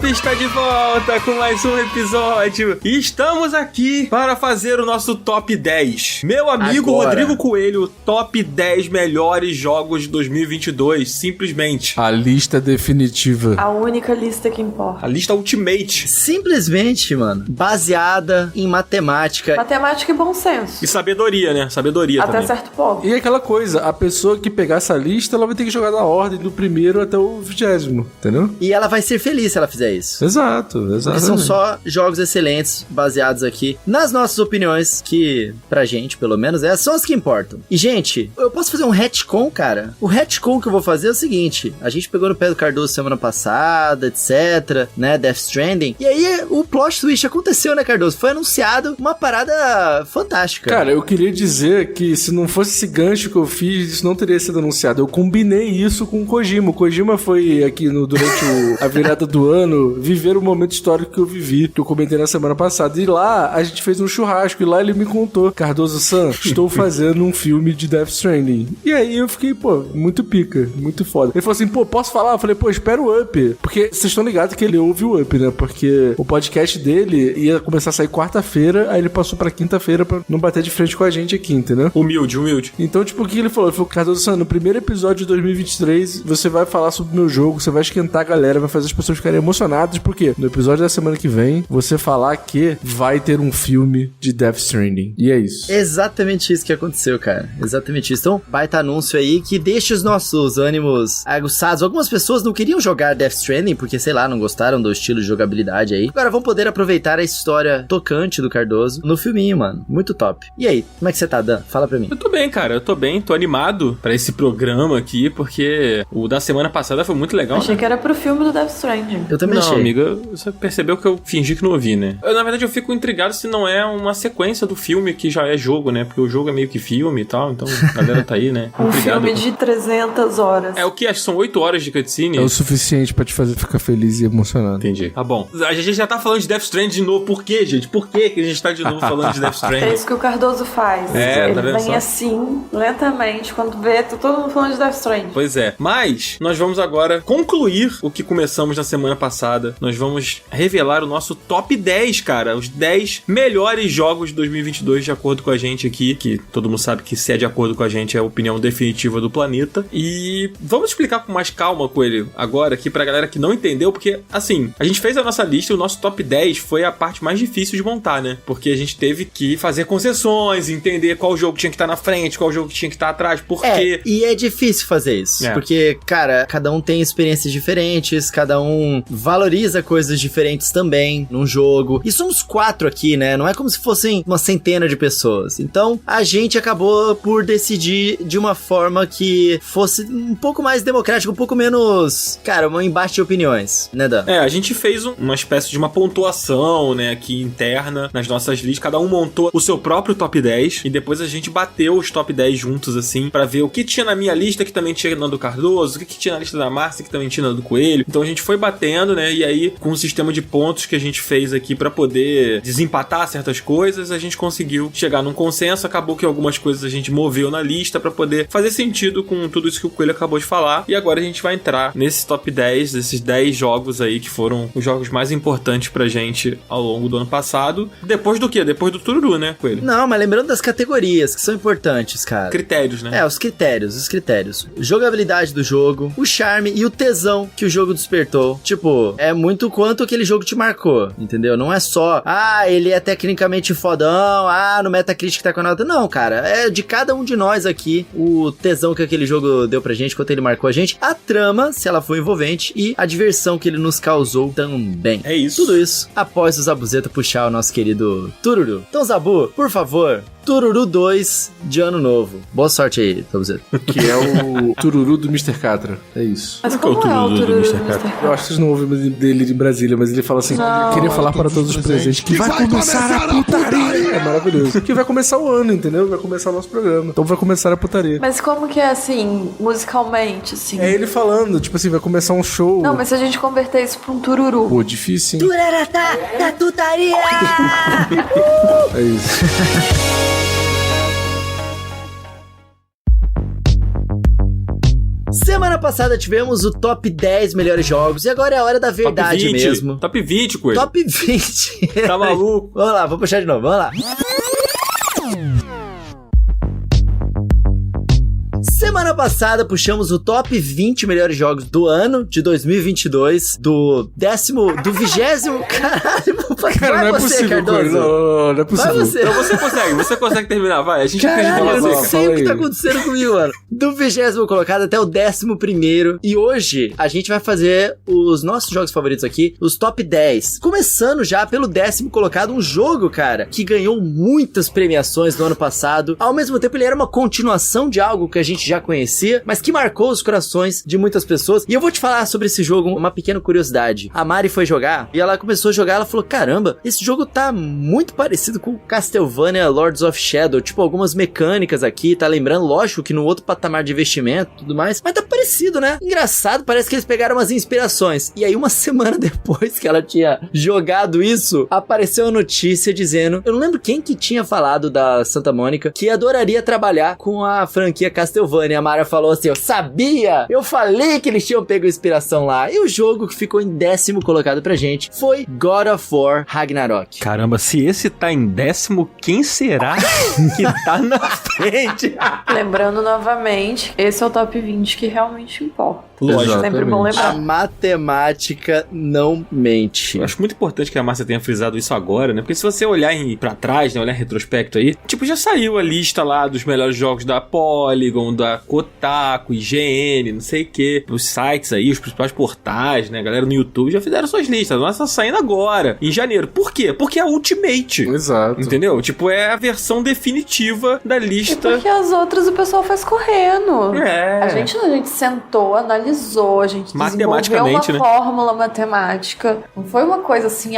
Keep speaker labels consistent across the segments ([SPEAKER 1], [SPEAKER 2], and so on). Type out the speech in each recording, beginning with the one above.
[SPEAKER 1] Up está de volta com mais um episódio. E estamos aqui para fazer o nosso top 10. Meu amigo
[SPEAKER 2] Agora.
[SPEAKER 1] Rodrigo Coelho, top 10 melhores jogos de 2022, simplesmente.
[SPEAKER 3] A lista definitiva.
[SPEAKER 4] A única lista que importa.
[SPEAKER 1] A lista Ultimate.
[SPEAKER 2] Simplesmente, mano, baseada em matemática.
[SPEAKER 4] Matemática e bom senso.
[SPEAKER 1] E sabedoria, né? Sabedoria
[SPEAKER 4] Até
[SPEAKER 1] também.
[SPEAKER 4] certo ponto.
[SPEAKER 3] E aquela coisa, a pessoa que pegar essa lista, ela vai ter que jogar na ordem do primeiro até o 20º, entendeu?
[SPEAKER 2] E ela vai ser feliz se ela fizer isso.
[SPEAKER 3] Exato,
[SPEAKER 2] Porque
[SPEAKER 3] exatamente.
[SPEAKER 2] são só jogos excelentes, baseados aqui nas nossas opiniões, que, pra gente, pelo menos, são as que importam. E, gente, eu posso fazer um retcon, cara? O retcon que eu vou fazer é o seguinte: a gente pegou no pé do Cardoso semana passada, etc, né, Death Stranding, e aí o plot twist aconteceu, né, Cardoso? Foi anunciado uma parada fantástica.
[SPEAKER 3] Cara, eu queria dizer que se não fosse esse gancho que eu fiz, isso não teria sido anunciado. Eu combinei isso com o Kojima. O Kojima foi aqui durante a virada do ano viver o momento histórico que eu vivi, que eu comentei na semana passada. E lá a gente fez um churrasco e lá ele me contou: Cardoso-san, estou fazendo um filme de Death Stranding. E aí eu fiquei, pô, muito pica, muito foda. Ele falou assim: pô, posso falar? Eu falei: pô, espera o Up. Porque vocês estão ligados que ele ouve o Up, né? Porque o podcast dele ia começar a sair quarta-feira, aí ele passou pra quinta-feira pra não bater de frente com a gente aqui, entendeu?
[SPEAKER 1] Humilde, humilde.
[SPEAKER 3] Então, tipo, o que ele falou? Ele falou: Cardoso-san, no primeiro episódio de 2023, você vai falar sobre o meu jogo, você vai esquentar a galera, vai fazer as pessoas ficarem emocionadas, porque no episódio da semana que vem, você falar que vai ter um filme de Death Stranding. E é isso.
[SPEAKER 2] Exatamente isso que aconteceu, cara. Exatamente isso. Então, baita anúncio aí que deixa os nossos ânimos aguçados. Algumas pessoas não queriam jogar Death Stranding porque, sei lá, não gostaram do estilo de jogabilidade aí. Agora vão poder aproveitar a história tocante do Cardoso no filminho, mano. Muito top. E aí, como é que você tá, Dan? Fala pra mim.
[SPEAKER 1] Eu tô bem, cara. Eu tô bem, tô animado pra esse programa aqui, porque o da semana passada foi muito legal.
[SPEAKER 4] Achei que era pro filme do Death Stranding.
[SPEAKER 2] Eu também
[SPEAKER 1] Não,
[SPEAKER 2] achei.
[SPEAKER 1] amiga, você percebeu que eu fingi que não ouvi, né? Na verdade, eu fico intrigado se não é uma sequência do filme que já é jogo, né? Porque o jogo é meio que filme e tal, então a galera tá aí, né?
[SPEAKER 4] Um
[SPEAKER 1] Intrigado.
[SPEAKER 4] filme de 300 horas.
[SPEAKER 1] É o que? Acho que são 8 horas de cutscene.
[SPEAKER 3] É o suficiente pra te fazer ficar feliz e emocionado.
[SPEAKER 1] Entendi. Tá bom. A gente já tá falando de Death Stranding de novo. Por quê, gente? Por que que a gente tá de novo falando de Death
[SPEAKER 4] É
[SPEAKER 1] Stranding?
[SPEAKER 4] isso que o Cardoso faz.
[SPEAKER 1] É,
[SPEAKER 4] Ele
[SPEAKER 1] tá vendo
[SPEAKER 4] vem
[SPEAKER 1] só?
[SPEAKER 4] assim, lentamente, quando vê, tá todo mundo falando de Death Stranding.
[SPEAKER 1] Pois é. Mas nós vamos agora concluir o que começamos na semana passada. Nós vamos revelar o nosso top 10, cara. Os 10 melhores jogos de 2022 de acordo com a gente aqui. Que todo mundo sabe que se é de acordo com a gente é a opinião definitiva do planeta. E vamos explicar com mais calma, Coelho, agora aqui pra galera que não entendeu. Porque, assim, a gente fez a nossa lista e o nosso top 10 foi a parte mais difícil de montar, né? Porque a gente teve que fazer concessões, entender qual jogo tinha que estar na frente, qual jogo tinha que estar atrás, por quê.
[SPEAKER 2] E é difícil fazer isso.
[SPEAKER 1] É.
[SPEAKER 2] Porque, cara, cada um tem experiências diferentes, cada um valoriza coisas diferentes também num jogo. E somos 4 aqui, né? Não é como se fossem uma centena de pessoas. Então, a gente acabou por decidir de uma forma que fosse um pouco mais democrática, um pouco menos, cara, um embate de opiniões, né, Dan?
[SPEAKER 1] A gente fez uma espécie de uma pontuação, né, aqui interna nas nossas listas. Cada um montou o seu próprio top 10 e depois a gente bateu os top 10 juntos, assim, pra ver o que tinha na minha lista que também tinha na do Cardoso, o que tinha na lista da Márcia que também tinha na do Coelho. Então a gente foi batendo, né, e aí com o sistema de pontos que a gente fez aqui pra poder desempatar certas coisas, a gente conseguiu chegar num consenso. Acabou que algumas coisas a gente moveu na lista pra poder fazer sentido com tudo isso que o Coelho acabou de falar. E agora a gente vai entrar nesse top 10, desses 10 jogos aí que foram os jogos mais importantes pra gente ao longo do ano passado. Depois do quê? Depois do Tururu, né, Coelho?
[SPEAKER 2] Não, mas lembrando das categorias que são importantes, cara.
[SPEAKER 1] Critérios, né?
[SPEAKER 2] Os critérios. Jogabilidade do jogo, o charme e o tesão que o jogo despertou. Tipo, é muito quanto aquele jogo te marcou, entendeu? Não é só, ele é tecnicamente fodão, no Metacritic tá com a nota. Não, cara, é de cada um de nós aqui o tesão que aquele jogo deu pra gente, quanto ele marcou a gente, a trama, se ela foi envolvente, e a diversão que ele nos causou também.
[SPEAKER 1] É isso.
[SPEAKER 2] Tudo isso após o Zabuzeta puxar o nosso querido Tururu. Então, Zabu, por favor, Tururu 2 de ano novo. Boa sorte aí, Zabuzeta.
[SPEAKER 3] Que é o Tururu do Mr. Catra. É isso.
[SPEAKER 4] Mas
[SPEAKER 1] Qual
[SPEAKER 4] como
[SPEAKER 1] é
[SPEAKER 4] é
[SPEAKER 1] o
[SPEAKER 4] o
[SPEAKER 1] Tururu do
[SPEAKER 4] Tururu
[SPEAKER 1] Mr.
[SPEAKER 4] do
[SPEAKER 1] Catra?
[SPEAKER 4] Mr.
[SPEAKER 3] Eu acho que vocês não ouvem dele em Brasília, mas ele fala assim:
[SPEAKER 4] Não.
[SPEAKER 3] queria falar para todos os presentes que vai começar a putaria. É maravilhoso. Que vai começar o ano, entendeu? Vai começar o nosso programa. Então vai começar a putaria.
[SPEAKER 4] Mas como que é assim, musicalmente, assim?
[SPEAKER 3] É ele falando, tipo assim, vai começar um show.
[SPEAKER 4] Não, mas se a gente converter isso pra um tururu.
[SPEAKER 3] Pô, difícil, hein?
[SPEAKER 2] Turaratá da tutaria!
[SPEAKER 3] É isso.
[SPEAKER 2] Semana passada tivemos o top 10 melhores jogos e agora é a hora da verdade
[SPEAKER 1] top 20,
[SPEAKER 2] mesmo.
[SPEAKER 1] Top 20, coisa.
[SPEAKER 2] Top 20.
[SPEAKER 1] Tá maluco?
[SPEAKER 2] Vamos lá, vou puxar de novo, vamos lá. Semana passada puxamos o top 20 melhores jogos do ano de 2022, do 20º, caralho,
[SPEAKER 3] Cara,
[SPEAKER 2] vai
[SPEAKER 3] não é
[SPEAKER 2] você,
[SPEAKER 3] possível,
[SPEAKER 2] Cardoso.
[SPEAKER 3] não é possível.
[SPEAKER 2] Vai você.
[SPEAKER 1] Então você consegue terminar, vai. A gente acredita
[SPEAKER 2] Caralho,
[SPEAKER 1] em
[SPEAKER 2] eu
[SPEAKER 1] você,
[SPEAKER 2] não
[SPEAKER 1] cara.
[SPEAKER 2] sei o que tá
[SPEAKER 3] Fala aí.
[SPEAKER 2] acontecendo comigo, mano. Do 20º colocado até o 11º. E hoje a gente vai fazer os nossos jogos favoritos aqui, os top 10. Começando já pelo 10º colocado, um jogo, cara, que ganhou muitas premiações no ano passado. Ao mesmo tempo, ele era uma continuação de algo que a gente já conhecia, mas que marcou os corações de muitas pessoas. E eu vou te falar sobre esse jogo, uma pequena curiosidade. A Mari foi jogar e ela começou a jogar, ela falou, caramba, esse jogo tá muito parecido com Castlevania Lords of Shadow, tipo, algumas mecânicas aqui, tá lembrando, lógico que no outro patamar de investimento e tudo mais, mas tá parecido, né? Engraçado, parece que eles pegaram umas inspirações. E aí, uma semana depois que ela tinha jogado isso, apareceu a notícia dizendo, eu não lembro quem que tinha falado da Santa Mônica, que adoraria trabalhar com a franquia Castlevania. A Mara falou assim, eu sabia! Eu falei que eles tinham pego inspiração lá. E o jogo que ficou em 10º colocado pra gente foi God of War Ragnarok.
[SPEAKER 1] Caramba, se esse tá em 10º, quem será que tá na frente?
[SPEAKER 4] Lembrando novamente, esse é o top 20 que realmente importa.
[SPEAKER 1] Lógico.
[SPEAKER 4] Sempre bom
[SPEAKER 2] A
[SPEAKER 4] lembrar.
[SPEAKER 2] matemática não mente.
[SPEAKER 1] Eu acho muito importante que a Márcia tenha frisado isso agora, né? Porque se você olhar pra trás, né? Olhar em retrospecto aí, tipo, já saiu a lista lá dos melhores jogos da Polygon, da Kotaku, IGN, não sei o quê. Os sites aí, os principais portais, né? A galera no YouTube já fizeram suas listas. A nossa tá saindo agora, em janeiro. Por quê? Porque é a Ultimate.
[SPEAKER 3] Exato.
[SPEAKER 1] Entendeu? Tipo, é a versão definitiva da
[SPEAKER 4] E
[SPEAKER 1] lista.
[SPEAKER 4] porque as outras o pessoal faz correndo.
[SPEAKER 1] É.
[SPEAKER 4] A gente sentou, analisou, a gente desenvolveu uma
[SPEAKER 1] Matematicamente, né?
[SPEAKER 4] fórmula matemática. Não foi uma coisa assim,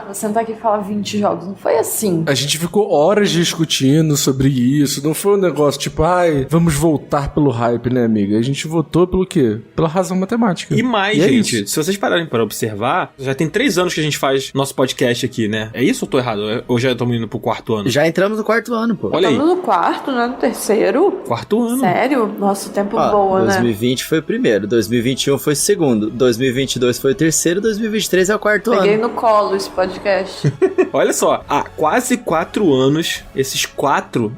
[SPEAKER 4] vou sentar aqui e falar 20 jogos. Não foi assim.
[SPEAKER 3] A gente ficou horas discutindo sobre isso. Não foi um negócio tipo, vamos voltar pelo hype, né, amiga? A gente votou pelo quê? Pela razão matemática.
[SPEAKER 1] E mais,
[SPEAKER 3] é
[SPEAKER 1] gente,
[SPEAKER 3] isso.
[SPEAKER 1] se vocês pararem para observar, já tem 3 anos que a gente faz nosso podcast aqui, né? É isso ou tô errado? Ou já estamos indo pro 4º ano?
[SPEAKER 2] Já entramos no 4º ano, pô.
[SPEAKER 1] Olha aí,
[SPEAKER 4] Estamos no 4º, não é no 3º?
[SPEAKER 1] 4º ano.
[SPEAKER 4] Sério? Nossa, o tempo
[SPEAKER 2] Ó,
[SPEAKER 4] voa, né?
[SPEAKER 2] 2020 foi o primeiro, 2021 foi o segundo, 2022 foi o terceiro, 2023 é o 4º
[SPEAKER 4] Peguei
[SPEAKER 2] ano.
[SPEAKER 4] no colo esse podcast.
[SPEAKER 1] Olha só, há quase 4 anos, esses 4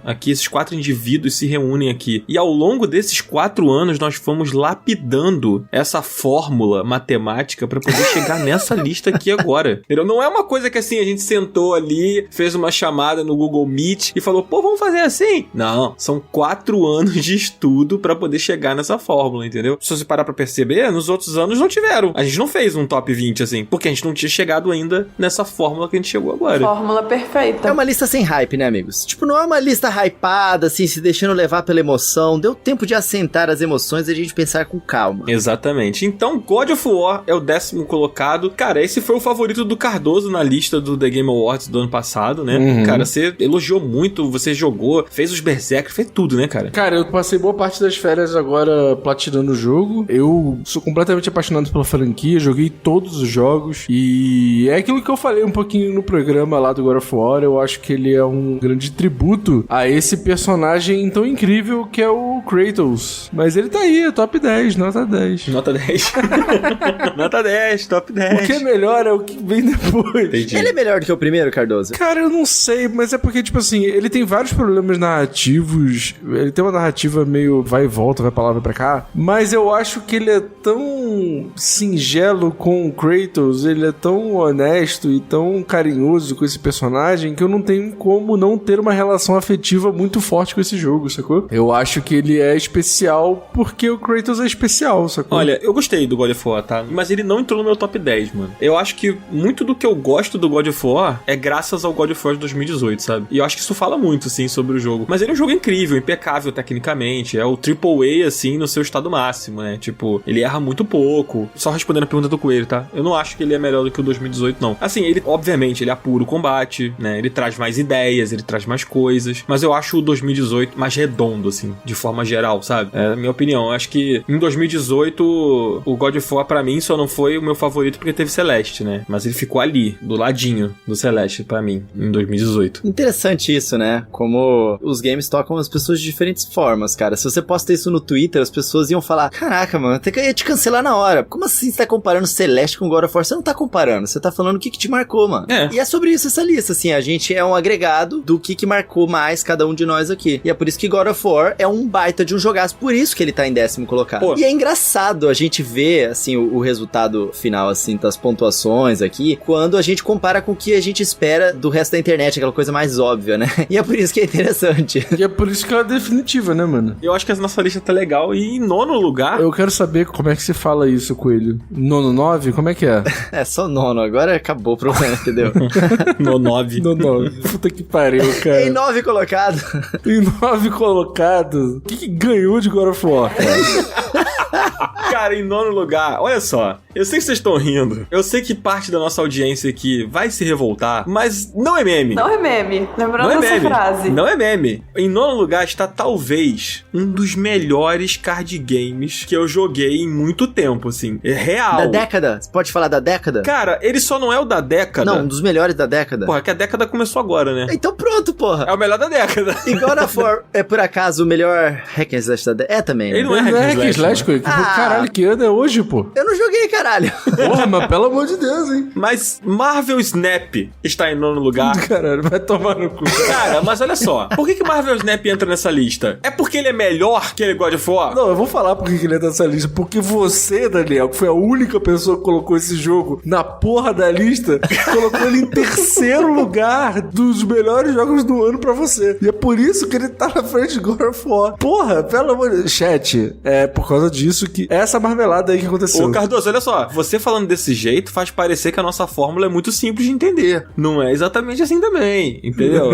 [SPEAKER 1] indivíduos se reúnem aqui. E ao longo desses 4 anos, nós fomos lapidando essa fórmula matemática pra poder chegar nessa lista aqui agora. Entendeu? Não é uma coisa que assim, a gente sentou ali, fez uma chamada no Google Meet e falou, pô, vamos fazer assim? Não, são 4 anos de estudo pra poder chegar nessa fórmula, entendeu? Se você parar pra perceber, nos outros anos não tiveram. A gente não fez um top 20 assim, porque a gente não tinha chegado ainda nessa fórmula que a gente chegou agora.
[SPEAKER 4] Fórmula perfeita.
[SPEAKER 2] É uma lista sem hype, né, amigos? Tipo, não é uma lista hypada, assim, se deixando levar pela emoção. Deu tempo de assentar as emoções e a gente pensar com calma.
[SPEAKER 1] Exatamente. Então, God of War é o 10º colocado. Cara, esse foi o favorito do Cardoso na lista do The Game Awards do ano passado, né?
[SPEAKER 3] Uhum.
[SPEAKER 1] Cara, você elogiou muito, você jogou, fez os Berserk, fez tudo, né, cara?
[SPEAKER 3] Cara, eu passei boa parte das férias agora platinando o jogo. Eu sou completamente apaixonado pela franquia, joguei todos os jogos e é aquilo que eu falei um pouquinho no programa lá do God of War. Eu acho que ele é um grande tributo a esse personagem tão incrível que é o Kratos. Mas ele tá aí, top 10, nota 10.
[SPEAKER 1] Nota 10. Nota 10, top 10.
[SPEAKER 3] O que é melhor é o que vem depois.
[SPEAKER 1] Entendi.
[SPEAKER 2] Ele é melhor do que o primeiro, Cardoso?
[SPEAKER 3] Cara, eu não sei, mas é porque, tipo assim, ele tem vários problemas narrativos, ele tem uma narrativa meio vai e volta, vai pra lá, vai pra cá, mas eu acho que ele é tão singelo com o Kratos, ele é tão honesto e tão carinhoso com esse personagem que eu não tenho como não ter uma relação afetiva muito forte com esse jogo, sacou? Eu acho que ele é especial porque o Kratos é especial, sacou?
[SPEAKER 1] Olha, eu gostei do God of War, tá? Mas ele não entrou no meu top 10, mano. Eu acho que muito do que eu gosto do God of War é graças ao God of War de 2018, sabe? E eu acho que isso fala muito, assim, sobre o jogo. Mas ele é um jogo incrível, impecável tecnicamente. É o AAA, assim, no seu estado máximo, né? Tipo, ele erra muito pouco. Só respondendo a pergunta do Coelho, tá? Eu não acho que ele é melhor do que o 2018, não. Assim, ele, obviamente, ele apura o combate, né? Ele traz mais ideias, ele traz mais coisas. Mas eu acho o 2018 mais redondo, assim, de forma geral, sabe? É a minha opinião. Eu acho que em 2018 o God of War pra mim só não foi o meu favorito porque teve Celeste, né? Mas ele ficou ali, do ladinho do Celeste pra mim, em 2018.
[SPEAKER 2] Interessante isso, né? Como os games tocam as pessoas de diferentes formas, cara. Se você posta isso no Twitter, as pessoas iam falar: caraca, mano, até que eu ia te cancelar na hora. Como assim você tá comparando Celeste com God of War? Você não tá comparando, você tá falando o que te marcou, mano. E é sobre isso essa lista, assim, a gente é um agregado do que marcou mais cada um de nós aqui. E é por isso que God of War é um baita de um jogaço, por isso que ele tá em 10º colocado. Pô. E é engraçado a gente ver, assim, o resultado final, assim, das pontuações aqui, quando a gente compara com o que a gente espera do resto da internet, aquela coisa mais óbvia, né? E é por isso que é interessante.
[SPEAKER 3] E é por isso que ela é definitiva, né, mano?
[SPEAKER 1] Eu acho que a nossa lista tá legal. E em 9º lugar...
[SPEAKER 3] Eu quero saber como é que se fala isso, Coelho. 9? Como é que é?
[SPEAKER 2] É só 9, agora acabou o problema, entendeu?
[SPEAKER 1] No 9.
[SPEAKER 3] Puta que pariu, cara.
[SPEAKER 2] Em 9 colocado.
[SPEAKER 3] Em 9 colocado. O que ganhou de God of War, cara?
[SPEAKER 1] Cara, em 9º lugar, olha só. Eu sei que vocês estão rindo. Eu sei que parte da nossa audiência aqui vai se revoltar, mas não é meme.
[SPEAKER 4] Não é meme. Lembrando
[SPEAKER 1] não é
[SPEAKER 4] essa
[SPEAKER 1] meme.
[SPEAKER 4] frase.
[SPEAKER 1] Não é meme. Em 9º lugar está talvez um dos melhores card games que eu joguei em muito tempo, assim. É real.
[SPEAKER 2] Da década? Você pode falar da década?
[SPEAKER 1] Cara, ele só não é o da década.
[SPEAKER 2] Não, um dos melhores da década.
[SPEAKER 1] Porra, que a década começou agora, né?
[SPEAKER 2] Então pronto, porra.
[SPEAKER 1] É o melhor da década.
[SPEAKER 2] E God of War é, por acaso, o melhor hack and slash da década? É também, né?
[SPEAKER 1] Ele não é hack and slash,
[SPEAKER 3] Coelho. Caralho, que ano é hoje, pô?
[SPEAKER 2] Eu não joguei, caralho.
[SPEAKER 3] Porra, mas pelo amor de Deus, hein?
[SPEAKER 1] Mas Marvel Snap está em 9º lugar.
[SPEAKER 3] Caralho, vai tomar no cu.
[SPEAKER 1] Cara, mas olha só. Por que Marvel Snap entra nessa lista? É porque ele é melhor que ele God of War?
[SPEAKER 3] Não, eu vou falar por que ele entra nessa lista. Porque você, Daniel, que foi a única pessoa que colocou esse jogo na porra da lista, colocou ele em 3º lugar dos melhores jogos do ano pra você. E é por isso que ele tá na frente de God of War. Porra, pelo amor de Deus. Chat, é por causa disso que essa marmelada aí que aconteceu.
[SPEAKER 1] Ô, Cardoso, olha só. Você falando desse jeito faz parecer que a nossa fórmula é muito simples de entender. Não é exatamente assim também, entendeu?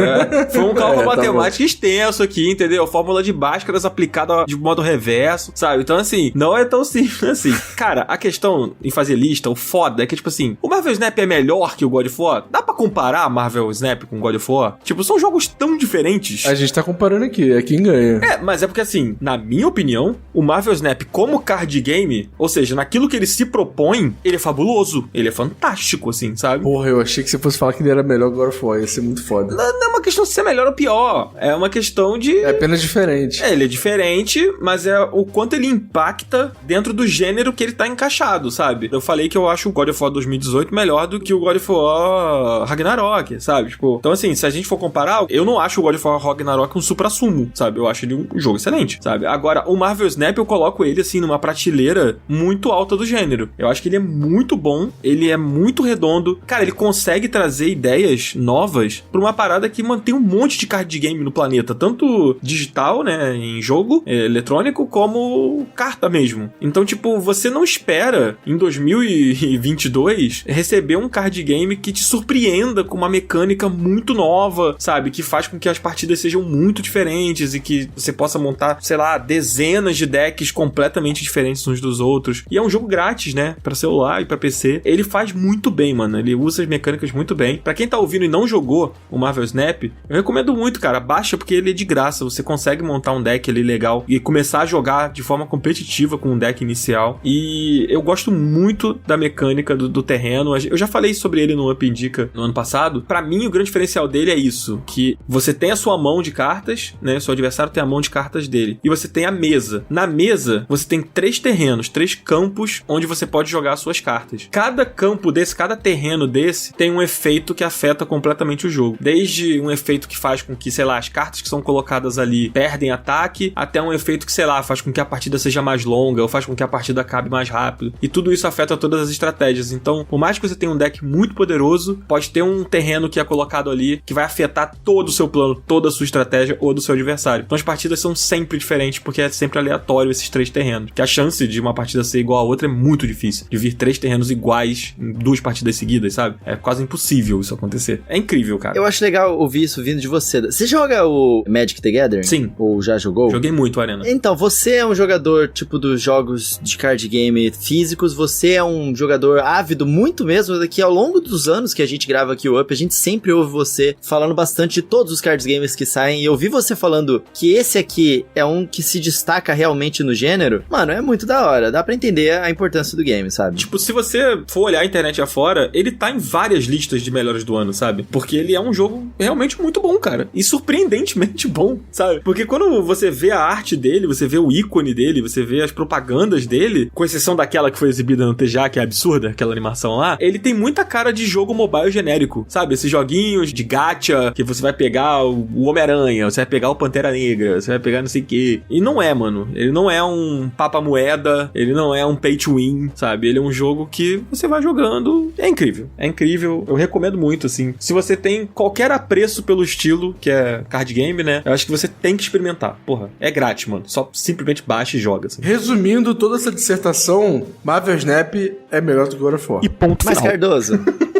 [SPEAKER 1] Foi um cálculo matemático extenso aqui, entendeu? Fórmula de Bhaskara aplicada de modo reverso, sabe? Então, assim, não é tão simples assim. Cara, a questão em fazer lista, o foda é que, tipo assim, o Marvel Snap é melhor que o God of War? Dá pra comparar Marvel Snap com God of War? Tipo, são jogos tão diferentes.
[SPEAKER 3] A gente tá comparando aqui, é quem ganha.
[SPEAKER 1] Mas é porque, assim, na minha opinião, o Marvel Snap como card game, ou seja, naquilo que ele se propõe, ele é fabuloso. Ele é fantástico, assim, sabe?
[SPEAKER 3] Porra, eu achei que você fosse falar que ele era melhor que God of War, ia ser muito foda.
[SPEAKER 1] Não é uma questão de ser melhor ou pior. É uma questão de...
[SPEAKER 3] É apenas diferente.
[SPEAKER 1] Ele é diferente, mas é o quanto ele impacta dentro do gênero que ele tá encaixado, sabe? Eu falei que eu acho o God of War 2018 melhor do que o God of War Ragnarok, sabe? Tipo, então assim, se a gente for comparar, eu não acho o God of War Ragnarok um supra-sumo, sabe? Eu acho ele um jogo excelente, sabe? Agora, o Marvel Snap eu coloco ele, assim, numa prateleira muito alta do gênero. Eu acho que ele é muito bom, ele é muito redondo. Cara, ele consegue trazer ideias novas pra uma parada que mantém um monte de card game no planeta, tanto digital, né, em jogo eletrônico, como carta mesmo. Então, tipo, você não espera em 2022 receber um card game que te surpreenda com uma mecânica muito nova, sabe? Que faz com que as partidas sejam muito diferentes e que você possa montar, sei lá, dezenas de decks completamente diferentes uns dos outros. E é um jogo grátis, né? Pra celular e pra PC. Ele faz muito bem, mano. Ele usa as mecânicas muito bem. Pra quem tá ouvindo e não jogou o Marvel Snap, eu recomendo muito, cara. Baixa porque ele é de graça. Você consegue montar um deck ali legal e começar a jogar de forma competitiva com um deck inicial. E eu gosto muito da mecânica do terreno. Eu já falei sobre ele no Up Indica no ano passado. Pra mim, o grande diferencial dele é isso, que você tem a sua mão de cartas, né? Seu adversário tem a mão de cartas dele. E você tem a mesa. Na mesa, você tem 3 terrenos, 3 campos onde você pode jogar as suas cartas. Cada campo desse, cada terreno desse, tem um efeito que afeta completamente o jogo. Desde um efeito que faz com que, sei lá, as cartas que são colocadas ali perdem ataque, até um efeito que, sei lá, faz com que a partida seja mais longa, ou faz com que a partida acabe mais rápido. E tudo isso afeta todas as estratégias. Então, por mais que você tenha um deck muito poderoso, pode ter um terreno que é colocado ali, que vai afetar todo o seu plano, toda a sua estratégia ou do seu adversário. Então as partidas são sempre diferentes, porque é sempre aleatório esses 3 terrenos. Que a chance chance de uma partida ser igual a outra é muito difícil. De vir 3 terrenos iguais em 2 partidas seguidas, sabe? É quase impossível isso acontecer. É incrível, cara.
[SPEAKER 2] Eu acho legal ouvir isso vindo de você. Você joga o Magic the Gathering?
[SPEAKER 1] Sim.
[SPEAKER 2] Ou já jogou?
[SPEAKER 1] Joguei muito, Arena.
[SPEAKER 2] Então, você é um jogador, tipo, dos jogos de card game físicos, você é um jogador ávido, muito mesmo, que ao longo dos anos que a gente grava aqui o Up, a gente sempre ouve você falando bastante de todos os card games que saem, e eu ouvi você falando que esse aqui é um que se destaca realmente no gênero, mano, é muito da hora, dá pra entender a importância do game, sabe?
[SPEAKER 1] Tipo, se você for olhar a internet afora, ele tá em várias listas de melhores do ano, sabe? Porque ele é um jogo realmente muito bom, cara. E surpreendentemente bom, sabe? Porque quando você vê a arte dele, você vê o ícone dele, você vê as propagandas dele, com exceção daquela que foi exibida no TGA, que é absurda, aquela animação lá, ele tem muita cara de jogo mobile genérico, sabe? Esses joguinhos de gacha, que você vai pegar o Homem-Aranha, você vai pegar o Pantera Negra, você vai pegar não sei o quê. E não é, mano. Ele não é um papa-moeda, ele não é um pay to win, sabe? Ele é um jogo que você vai jogando. É incrível. É incrível. Eu recomendo muito, assim. Se você tem qualquer apreço pelo estilo, que é card game, né? Eu acho que você tem que experimentar. Porra, é grátis, mano. Só simplesmente baixa e joga, assim.
[SPEAKER 3] Resumindo toda essa dissertação, Marvel Snap é melhor do que God of War.
[SPEAKER 1] E ponto
[SPEAKER 2] Mas
[SPEAKER 1] final.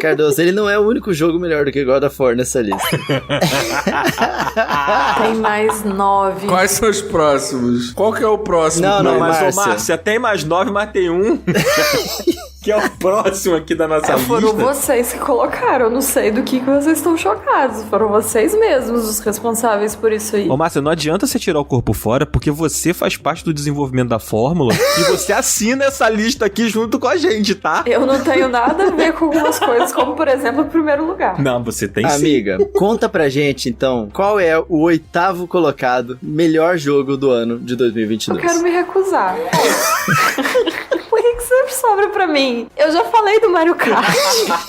[SPEAKER 2] Cardoso, ele não é o único jogo melhor do que God of War nessa lista.
[SPEAKER 4] Tem mais 9.
[SPEAKER 3] Quais são os próximos? Qual que é o próximo?
[SPEAKER 2] Não,
[SPEAKER 1] Mas, ô
[SPEAKER 2] Márcia.
[SPEAKER 1] Márcia, tem mais 9, mas tem um. Que é o próximo aqui da nossa lista.
[SPEAKER 4] Foram vocês que colocaram, eu não sei do que vocês estão chocados. Foram vocês mesmos os responsáveis por isso aí.
[SPEAKER 1] Ô, Márcia, não adianta você tirar o corpo fora, porque você faz parte do desenvolvimento da fórmula e você assina essa lista aqui junto com a gente, tá?
[SPEAKER 4] Eu não tenho nada a ver com algumas coisas, como, por exemplo, o primeiro lugar.
[SPEAKER 1] Não, você tem sim.
[SPEAKER 2] Amiga, conta pra gente, então, qual é o 8º colocado melhor jogo do ano de 2022?
[SPEAKER 4] Eu quero me recusar. Por que sempre sobra pra mim? Eu já falei do Mario Kart.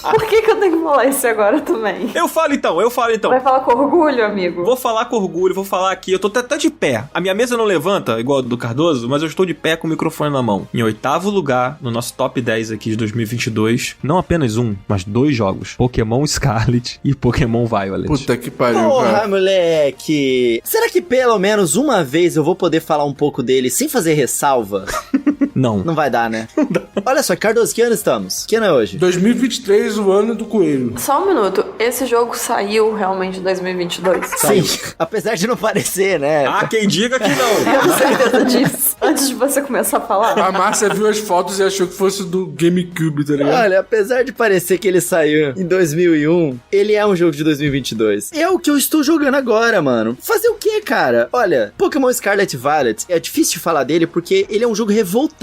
[SPEAKER 4] Por que eu tenho que falar isso agora também?
[SPEAKER 1] Eu falo então.
[SPEAKER 4] Vai falar com orgulho, amigo?
[SPEAKER 1] Vou falar com orgulho, vou falar aqui. Eu tô até de pé. A minha mesa não levanta, igual a do Cardoso, mas eu estou de pé com o microfone na mão. Em 8º lugar, no nosso top 10 aqui de 2022, não apenas um, mas 2 jogos. Pokémon Scarlet e Pokémon Violet.
[SPEAKER 3] Puta que pariu,
[SPEAKER 2] Porra,
[SPEAKER 3] cara.
[SPEAKER 2] moleque! Será que pelo menos uma vez eu vou poder falar um pouco dele sem fazer ressalva?
[SPEAKER 1] Não.
[SPEAKER 2] Não vai dar, né? Olha só, Cardoso, que ano estamos? Que ano é hoje?
[SPEAKER 3] 2023, o ano do coelho.
[SPEAKER 4] Só um minuto. Esse jogo saiu realmente em 2022?
[SPEAKER 2] Sim, apesar de não parecer, né?
[SPEAKER 1] Há quem diga que não.
[SPEAKER 4] Eu tenho certeza disso. Antes de você começar a falar.
[SPEAKER 3] A Márcia viu as fotos e achou que fosse do GameCube, tá ligado?
[SPEAKER 2] Olha, apesar de parecer que ele saiu em 2001, ele é um jogo de 2022. É o que eu estou jogando agora, mano. Fazer o quê, cara? Olha, Pokémon Scarlet Violet, é difícil de falar dele porque ele é um jogo revoltante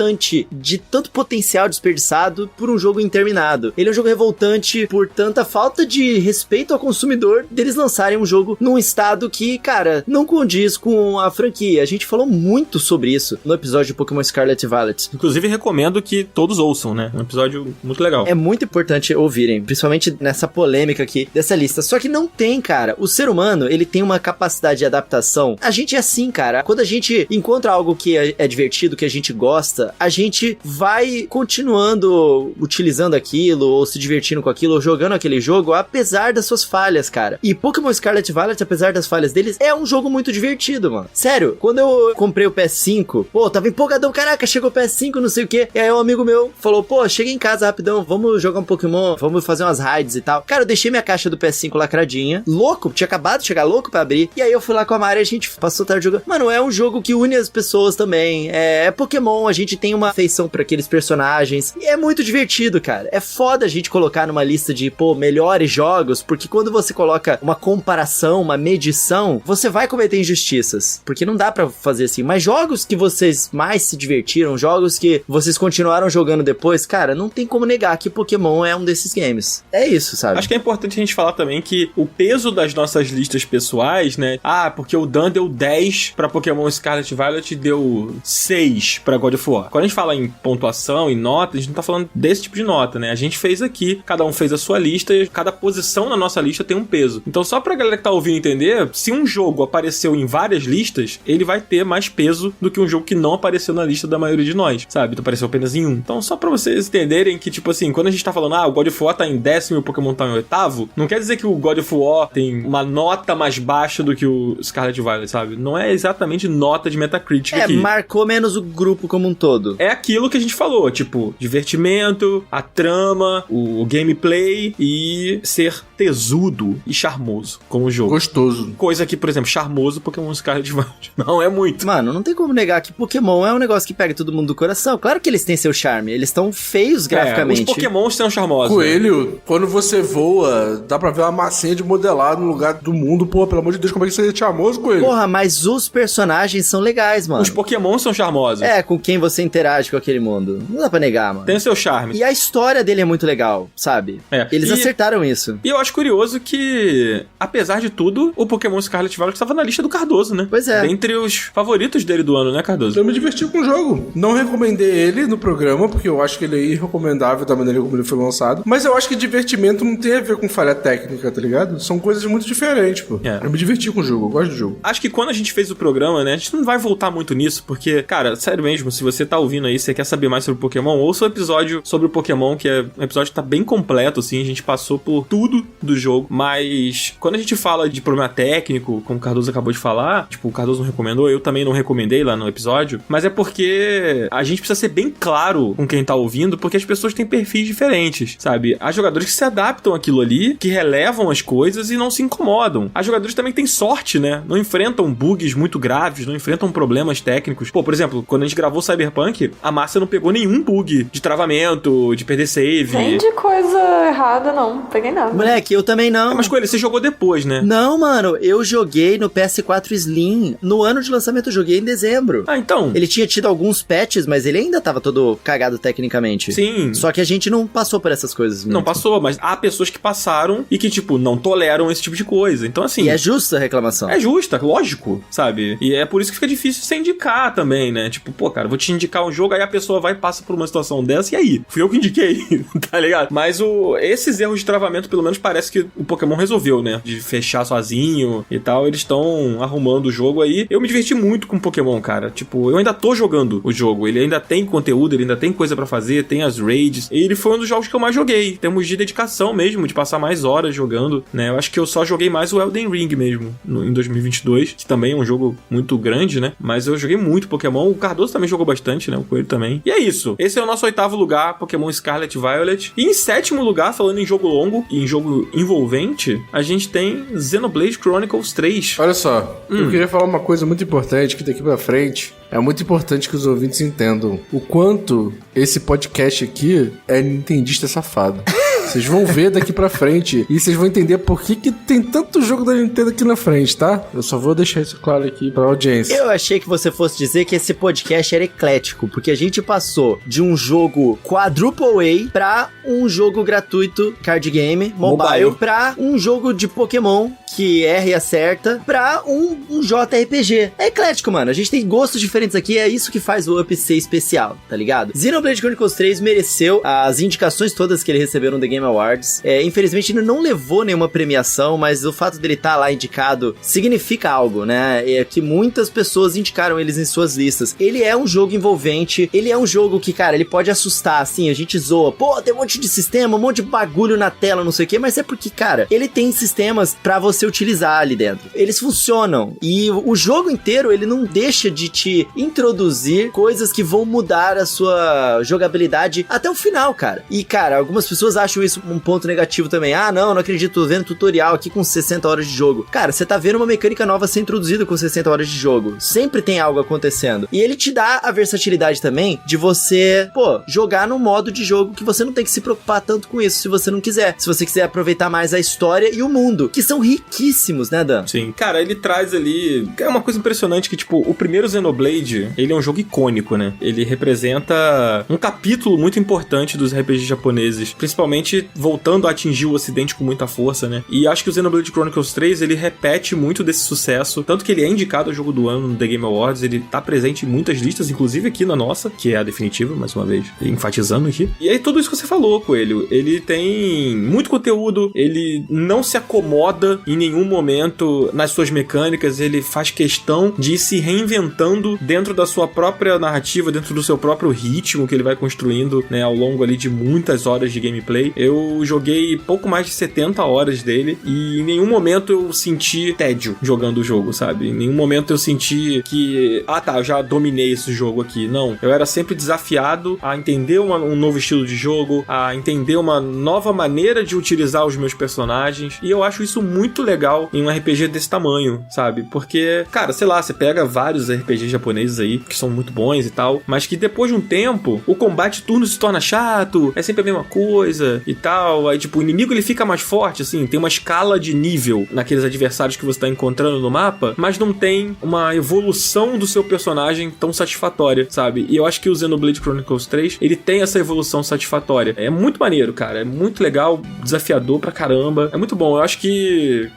[SPEAKER 2] de tanto potencial desperdiçado por um jogo interminado. Ele é um jogo revoltante por tanta falta de respeito ao consumidor deles lançarem um jogo num estado que, cara, não condiz com a franquia. A gente falou muito sobre isso no episódio de Pokémon Scarlet Violet.
[SPEAKER 1] Inclusive, recomendo que todos ouçam, né? Um episódio muito legal.
[SPEAKER 2] É muito importante ouvirem, principalmente nessa polêmica aqui dessa lista. Só que não tem, cara. O ser humano, ele tem uma capacidade de adaptação. A gente é assim, cara. Quando a gente encontra algo que é divertido, que a gente gosta, a gente vai continuando utilizando aquilo, ou se divertindo com aquilo, ou jogando aquele jogo, apesar das suas falhas, cara. E Pokémon Scarlet Violet, apesar das falhas deles, é um jogo muito divertido, mano. Sério, quando eu comprei o PS5, pô, tava empolgadão, caraca, chegou o PS5, não sei o que. E aí um amigo meu falou, pô, cheguei em casa rapidão, vamos jogar um Pokémon, vamos fazer umas raids e tal. Cara, eu deixei minha caixa do PS5 lacradinha, louco, tinha acabado de chegar louco pra abrir. E aí eu fui lá com a Mari e a gente passou a tarde jogando. Mano, é um jogo que une as pessoas também. É Pokémon, a gente tem uma afeição pra aqueles personagens. E é muito divertido, cara. É foda a gente colocar numa lista de, pô, melhores jogos, porque quando você coloca uma comparação, uma medição, você vai cometer injustiças. Porque não dá pra fazer assim. Mas jogos que vocês mais se divertiram, jogos que vocês continuaram jogando depois, cara, não tem como negar que Pokémon é um desses games. É isso, sabe?
[SPEAKER 1] Acho que é importante a gente falar também que o peso das nossas listas pessoais, né? Ah, porque o Dan deu 10 pra Pokémon Scarlet Violet e deu 6 pra God of War. Quando a gente fala em pontuação, em nota, a gente não tá falando desse tipo de nota, né? A gente fez aqui, cada um fez a sua lista e cada posição posição na nossa lista tem um peso. Então, só pra galera que tá ouvindo entender, se um jogo apareceu em várias listas, ele vai ter mais peso do que um jogo que não apareceu na lista da maioria de nós, sabe? Então, apareceu apenas em um. Então, só pra vocês entenderem que, tipo assim, quando a gente tá falando, o God of War tá em 10º e o Pokémon tá em 8º, não quer dizer que o God of War tem uma nota mais baixa do que o Scarlet Violet, sabe? Não é exatamente nota de Metacritic aqui.
[SPEAKER 2] Marcou menos o grupo como um todo.
[SPEAKER 1] É aquilo que a gente falou, tipo, divertimento, a trama, o gameplay e ser tesudo e charmoso como o jogo.
[SPEAKER 3] Gostoso.
[SPEAKER 1] Coisa que, por exemplo, charmoso Pokémon Scarlet Violet não é muito.
[SPEAKER 2] Mano, não tem como negar que Pokémon é um negócio que pega todo mundo do coração. Claro que eles têm seu charme, eles estão feios graficamente.
[SPEAKER 1] Os Pokémons são charmosos.
[SPEAKER 3] Coelho, quando você voa, dá pra ver uma massinha de modelado no lugar do mundo. Pô, pelo amor de Deus, como é que você é charmoso, Coelho?
[SPEAKER 2] Porra, mas os personagens são legais, mano.
[SPEAKER 1] Os Pokémon são charmosos.
[SPEAKER 2] Com quem você interage com aquele mundo. Não dá pra negar, mano.
[SPEAKER 1] Tem o seu charme.
[SPEAKER 2] E a história dele é muito legal, sabe? Eles acertaram isso.
[SPEAKER 1] E eu acho curioso que, apesar de tudo, o Pokémon Scarlet Violet estava na lista do Cardoso, né?
[SPEAKER 2] Pois é.
[SPEAKER 1] Dentre os favoritos dele do ano, né, Cardoso?
[SPEAKER 3] Eu me diverti com o jogo. Não recomendei ele no programa, porque eu acho que ele é irrecomendável da maneira como ele foi lançado. Mas eu acho que divertimento não tem a ver com falha técnica, tá ligado? São coisas muito diferentes, pô. Eu me diverti com o jogo, eu gosto do jogo.
[SPEAKER 1] Acho que quando a gente fez o programa, né, a gente não vai voltar muito nisso, porque, cara, sério mesmo, se você tá ouvindo aí, você quer saber mais sobre Pokémon, ouça o episódio sobre o Pokémon, que é um episódio que tá bem completo, assim, a gente passou por tudo do jogo, mas quando a gente fala de problema técnico, como o Cardoso acabou de falar, tipo, o Cardoso não recomendou, eu também não recomendei lá no episódio, mas é porque a gente precisa ser bem claro com quem tá ouvindo, porque as pessoas têm perfis diferentes, sabe? Há jogadores que se adaptam àquilo ali, que relevam as coisas e não se incomodam. Há jogadores também que têm sorte, né? Não enfrentam bugs muito graves, não enfrentam problemas técnicos. Pô, por exemplo, quando a gente gravou Cyberpunk, a Márcia não pegou nenhum bug de travamento, de perder save.
[SPEAKER 4] Nem de coisa errada, não peguei nada.
[SPEAKER 2] Moleque, eu também não.
[SPEAKER 1] Mas com ele, você jogou depois, né?
[SPEAKER 2] Não, mano, eu joguei no PS4 Slim. No ano de lançamento eu joguei em dezembro.
[SPEAKER 1] Então.
[SPEAKER 2] Ele tinha tido alguns patches, mas ele ainda tava todo cagado tecnicamente.
[SPEAKER 1] Sim.
[SPEAKER 2] Só que a gente não passou por essas coisas muito.
[SPEAKER 1] Não passou, mas há pessoas que passaram e que, tipo, não toleram esse tipo de coisa. Então, assim...
[SPEAKER 2] E é justa a reclamação.
[SPEAKER 1] É justa, lógico, sabe? E é por isso que fica difícil você indicar também, né? Tipo, pô, cara, vou te indicar um jogo, aí a pessoa vai e passa por uma situação dessa, e aí? Fui eu que indiquei, tá ligado? Mas esses erros de travamento, pelo menos, parece que o Pokémon resolveu, né? De fechar sozinho e tal. Eles estão arrumando o jogo aí. Eu me diverti muito com o Pokémon, cara. Tipo, eu ainda tô jogando o jogo. Ele ainda tem conteúdo, ele ainda tem coisa pra fazer, tem as raids. E ele foi um dos jogos que eu mais joguei. Temos de dedicação mesmo, de passar mais horas jogando, né? Eu acho que eu só joguei mais o Elden Ring mesmo, em 2022, que também é um jogo muito grande, né? Mas eu joguei muito Pokémon. O Cardoso também jogou bastante, né? O Coelho também. E é isso. Esse é o nosso 8º lugar, Pokémon Scarlet Violet. E em 7º lugar, falando em jogo longo e em jogo envolvente, a gente tem Xenoblade Chronicles 3.
[SPEAKER 3] Olha só, eu queria falar uma coisa muito importante, que daqui pra frente é muito importante que os ouvintes entendam o quanto esse podcast aqui é nintendista safado. Vocês vão ver daqui pra frente e vocês vão entender por que tem tanto jogo da Nintendo aqui na frente, tá? Eu só vou deixar isso claro aqui pra audiência.
[SPEAKER 2] Eu achei que você fosse dizer que esse podcast era eclético, porque a gente passou de um jogo quadruple A pra um jogo gratuito card game, mobile, pra um jogo de Pokémon que erra e acerta, pra um JRPG. É eclético, mano. A gente tem gostos diferentes aqui, é isso que faz o Up ser especial, tá ligado? Xenoblade Chronicles 3 mereceu as indicações todas que ele recebeu no The Game Awards. Infelizmente ele não levou nenhuma premiação, mas o fato dele estar lá indicado significa algo, né? É que muitas pessoas indicaram eles em suas listas. Ele é um jogo envolvente, ele é um jogo que, cara, ele pode assustar, assim, a gente zoa, pô, tem um monte de sistema, um monte de bagulho na tela, não sei o que, mas é porque, cara, ele tem sistemas pra você utilizar ali dentro. Eles funcionam, e o jogo inteiro, ele não deixa de te introduzir coisas que vão mudar a sua jogabilidade até o final, cara. E, cara, algumas pessoas acham isso um ponto negativo também. Ah, não acredito, tô vendo tutorial aqui com 60 horas de jogo. Cara, você tá vendo uma mecânica nova ser introduzida com 60 horas de jogo. Sempre tem algo acontecendo. E ele te dá a versatilidade também de você, pô, jogar num modo de jogo que você não tem que se preocupar tanto com isso se você não quiser. Se você quiser aproveitar mais a história e o mundo, que são riquíssimos, né, Dan?
[SPEAKER 1] Sim. Cara, ele traz ali... É uma coisa impressionante que, tipo, o primeiro Xenoblade, ele é um jogo icônico, né? Ele representa um capítulo muito importante dos RPGs japoneses, principalmente finalmente voltando a atingir o ocidente com muita força, né? E acho que o Xenoblade Chronicles 3, ele repete muito desse sucesso, tanto que ele é indicado ao jogo do ano no The Game Awards, ele tá presente em muitas listas, inclusive aqui na nossa, que é a definitiva, mais uma vez, enfatizando aqui. E aí tudo isso que você falou, Coelho, ele tem muito conteúdo, ele não se acomoda em nenhum momento nas suas mecânicas, ele faz questão de ir se reinventando dentro da sua própria narrativa, dentro do seu próprio ritmo que ele vai construindo, né, ao longo ali de muitas horas de gameplay. Eu joguei pouco mais de 70 horas dele e em nenhum momento eu senti tédio jogando o jogo, sabe? Em nenhum momento eu senti que, eu já dominei esse jogo aqui. Não, eu era sempre desafiado a entender um novo estilo de jogo, a entender uma nova maneira de utilizar os meus personagens, e eu acho isso muito legal em um RPG desse tamanho, sabe? Porque, cara, sei lá, você pega vários RPGs japoneses aí, que são muito bons e tal, mas que depois de um tempo, o combate turno se torna chato, é sempre a mesma coisa e tal, aí tipo, o inimigo ele fica mais forte, assim, tem uma escala de nível naqueles adversários que você tá encontrando no mapa, mas não tem uma evolução do seu personagem tão satisfatória, sabe? E eu acho que o Xenoblade Chronicles 3, ele tem essa evolução satisfatória. É muito maneiro, cara, é muito legal, desafiador pra caramba, é muito bom. Eu acho que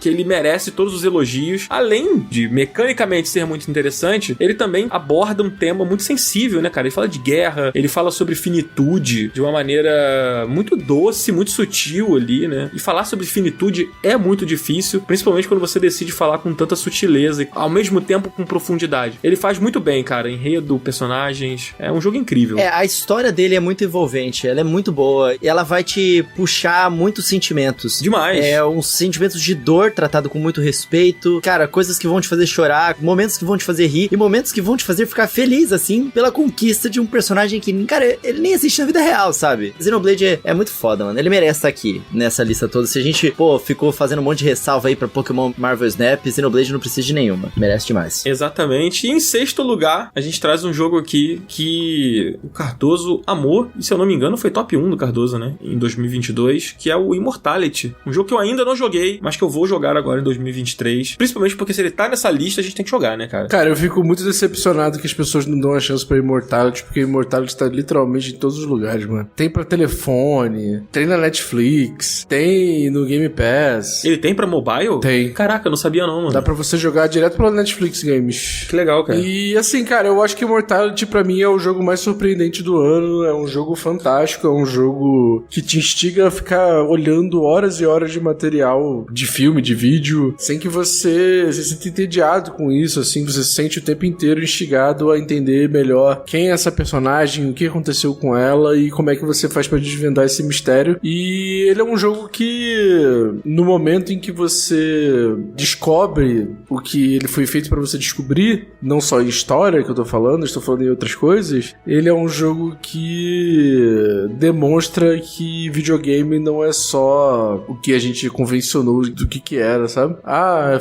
[SPEAKER 1] ele merece todos os elogios. Além de mecanicamente ser muito interessante, ele também aborda um tema muito sensível, né, cara? Ele fala de guerra, ele fala sobre finitude de uma maneira muito doce, muito sutil ali, né? E falar sobre finitude é muito difícil, principalmente quando você decide falar com tanta sutileza e ao mesmo tempo com profundidade. Ele faz muito bem, cara, enredo, personagens, é um jogo incrível.
[SPEAKER 2] A história dele é muito envolvente, ela é muito boa, e ela vai te puxar muitos sentimentos.
[SPEAKER 1] Demais.
[SPEAKER 2] Uns sentimentos de dor tratado com muito respeito, cara, coisas que vão te fazer chorar, momentos que vão te fazer rir e momentos que vão te fazer ficar feliz, assim, pela conquista de um personagem que, cara, ele nem existe na vida real, sabe? Xenoblade é muito foda, mano, ele merece estar aqui nessa lista toda. Se a gente, ficou fazendo um monte de ressalva aí pra Pokémon Marvel Snap, Xenoblade não precisa de nenhuma, merece demais.
[SPEAKER 1] Exatamente, e em sexto lugar, a gente traz um jogo aqui que o Cardoso amou, e se eu não me engano foi top 1 do Cardoso, né, em 2022, que é o Immortality, um jogo que eu ainda não joguei, mas que eu vou jogar agora em 2023, principalmente porque se ele tá nessa lista, a gente tem que jogar, né, cara?
[SPEAKER 3] Cara, eu fico muito decepcionado que as pessoas não dão a chance pra Immortality, porque Immortality tá literalmente em todos os lugares, mano. Tem pra telefone, tem na Netflix, tem no Game Pass.
[SPEAKER 1] Ele tem pra mobile?
[SPEAKER 3] Tem.
[SPEAKER 1] Caraca, eu não sabia não, mano.
[SPEAKER 3] Dá pra você jogar direto pela Netflix Games.
[SPEAKER 1] Que legal, cara.
[SPEAKER 3] E assim, cara, eu acho que Immortality pra mim é o jogo mais surpreendente do ano, é um jogo fantástico, é um jogo que te instiga a ficar olhando horas e horas de material de filme, de vídeo, sem que você se sinta entediado com isso, assim, você se sente o tempo inteiro instigado a entender melhor quem é essa personagem, o que aconteceu com ela e como é que você faz pra desvendar esse mistério. E ele é um jogo que, no momento em que você descobre o que ele foi feito pra você descobrir, não só em história que eu tô falando, estou falando em outras coisas, ele é um jogo que demonstra que videogame não é só o que a gente convencionou do que era, sabe?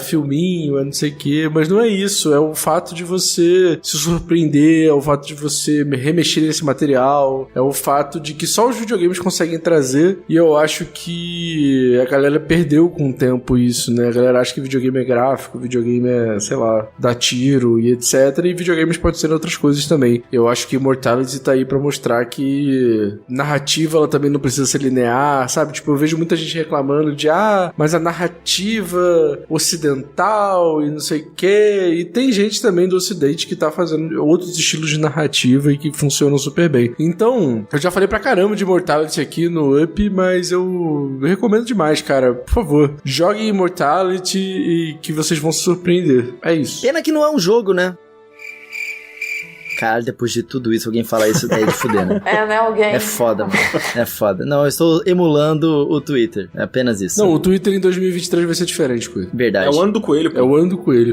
[SPEAKER 3] Filminho, não sei o que, mas não é isso, é o fato de você se surpreender, é o fato de você remexer nesse material, é o fato de que só os videogames conseguem trazer, e eu acho que a galera perdeu com o tempo isso, né? A galera acha que videogame é gráfico, videogame é, sei lá, dar tiro e etc, e videogames pode ser outras coisas também. Eu acho que Immortality tá aí pra mostrar que narrativa, ela também não precisa ser linear, sabe? Tipo, eu vejo muita gente reclamando de, mas a narrativa ocidental e não sei o que, e tem gente também do ocidente que tá fazendo outros estilos de narrativa e que funcionam super bem. Então, eu já falei pra caramba de Immortality aqui no Up, mas eu recomendo demais, cara. Por favor, joguem Immortality e que vocês vão se surpreender. É isso.
[SPEAKER 2] Pena que não é um jogo, né? Caralho, depois de tudo isso, alguém fala isso daí de fuder, né?
[SPEAKER 4] Né? Alguém.
[SPEAKER 2] É foda, mano. É foda. Não, eu estou emulando o Twitter. É apenas isso.
[SPEAKER 3] Não, o Twitter em 2023 vai ser diferente, Coelho.
[SPEAKER 2] Verdade.
[SPEAKER 1] É o ano do coelho, pô.
[SPEAKER 3] É o ano do coelho.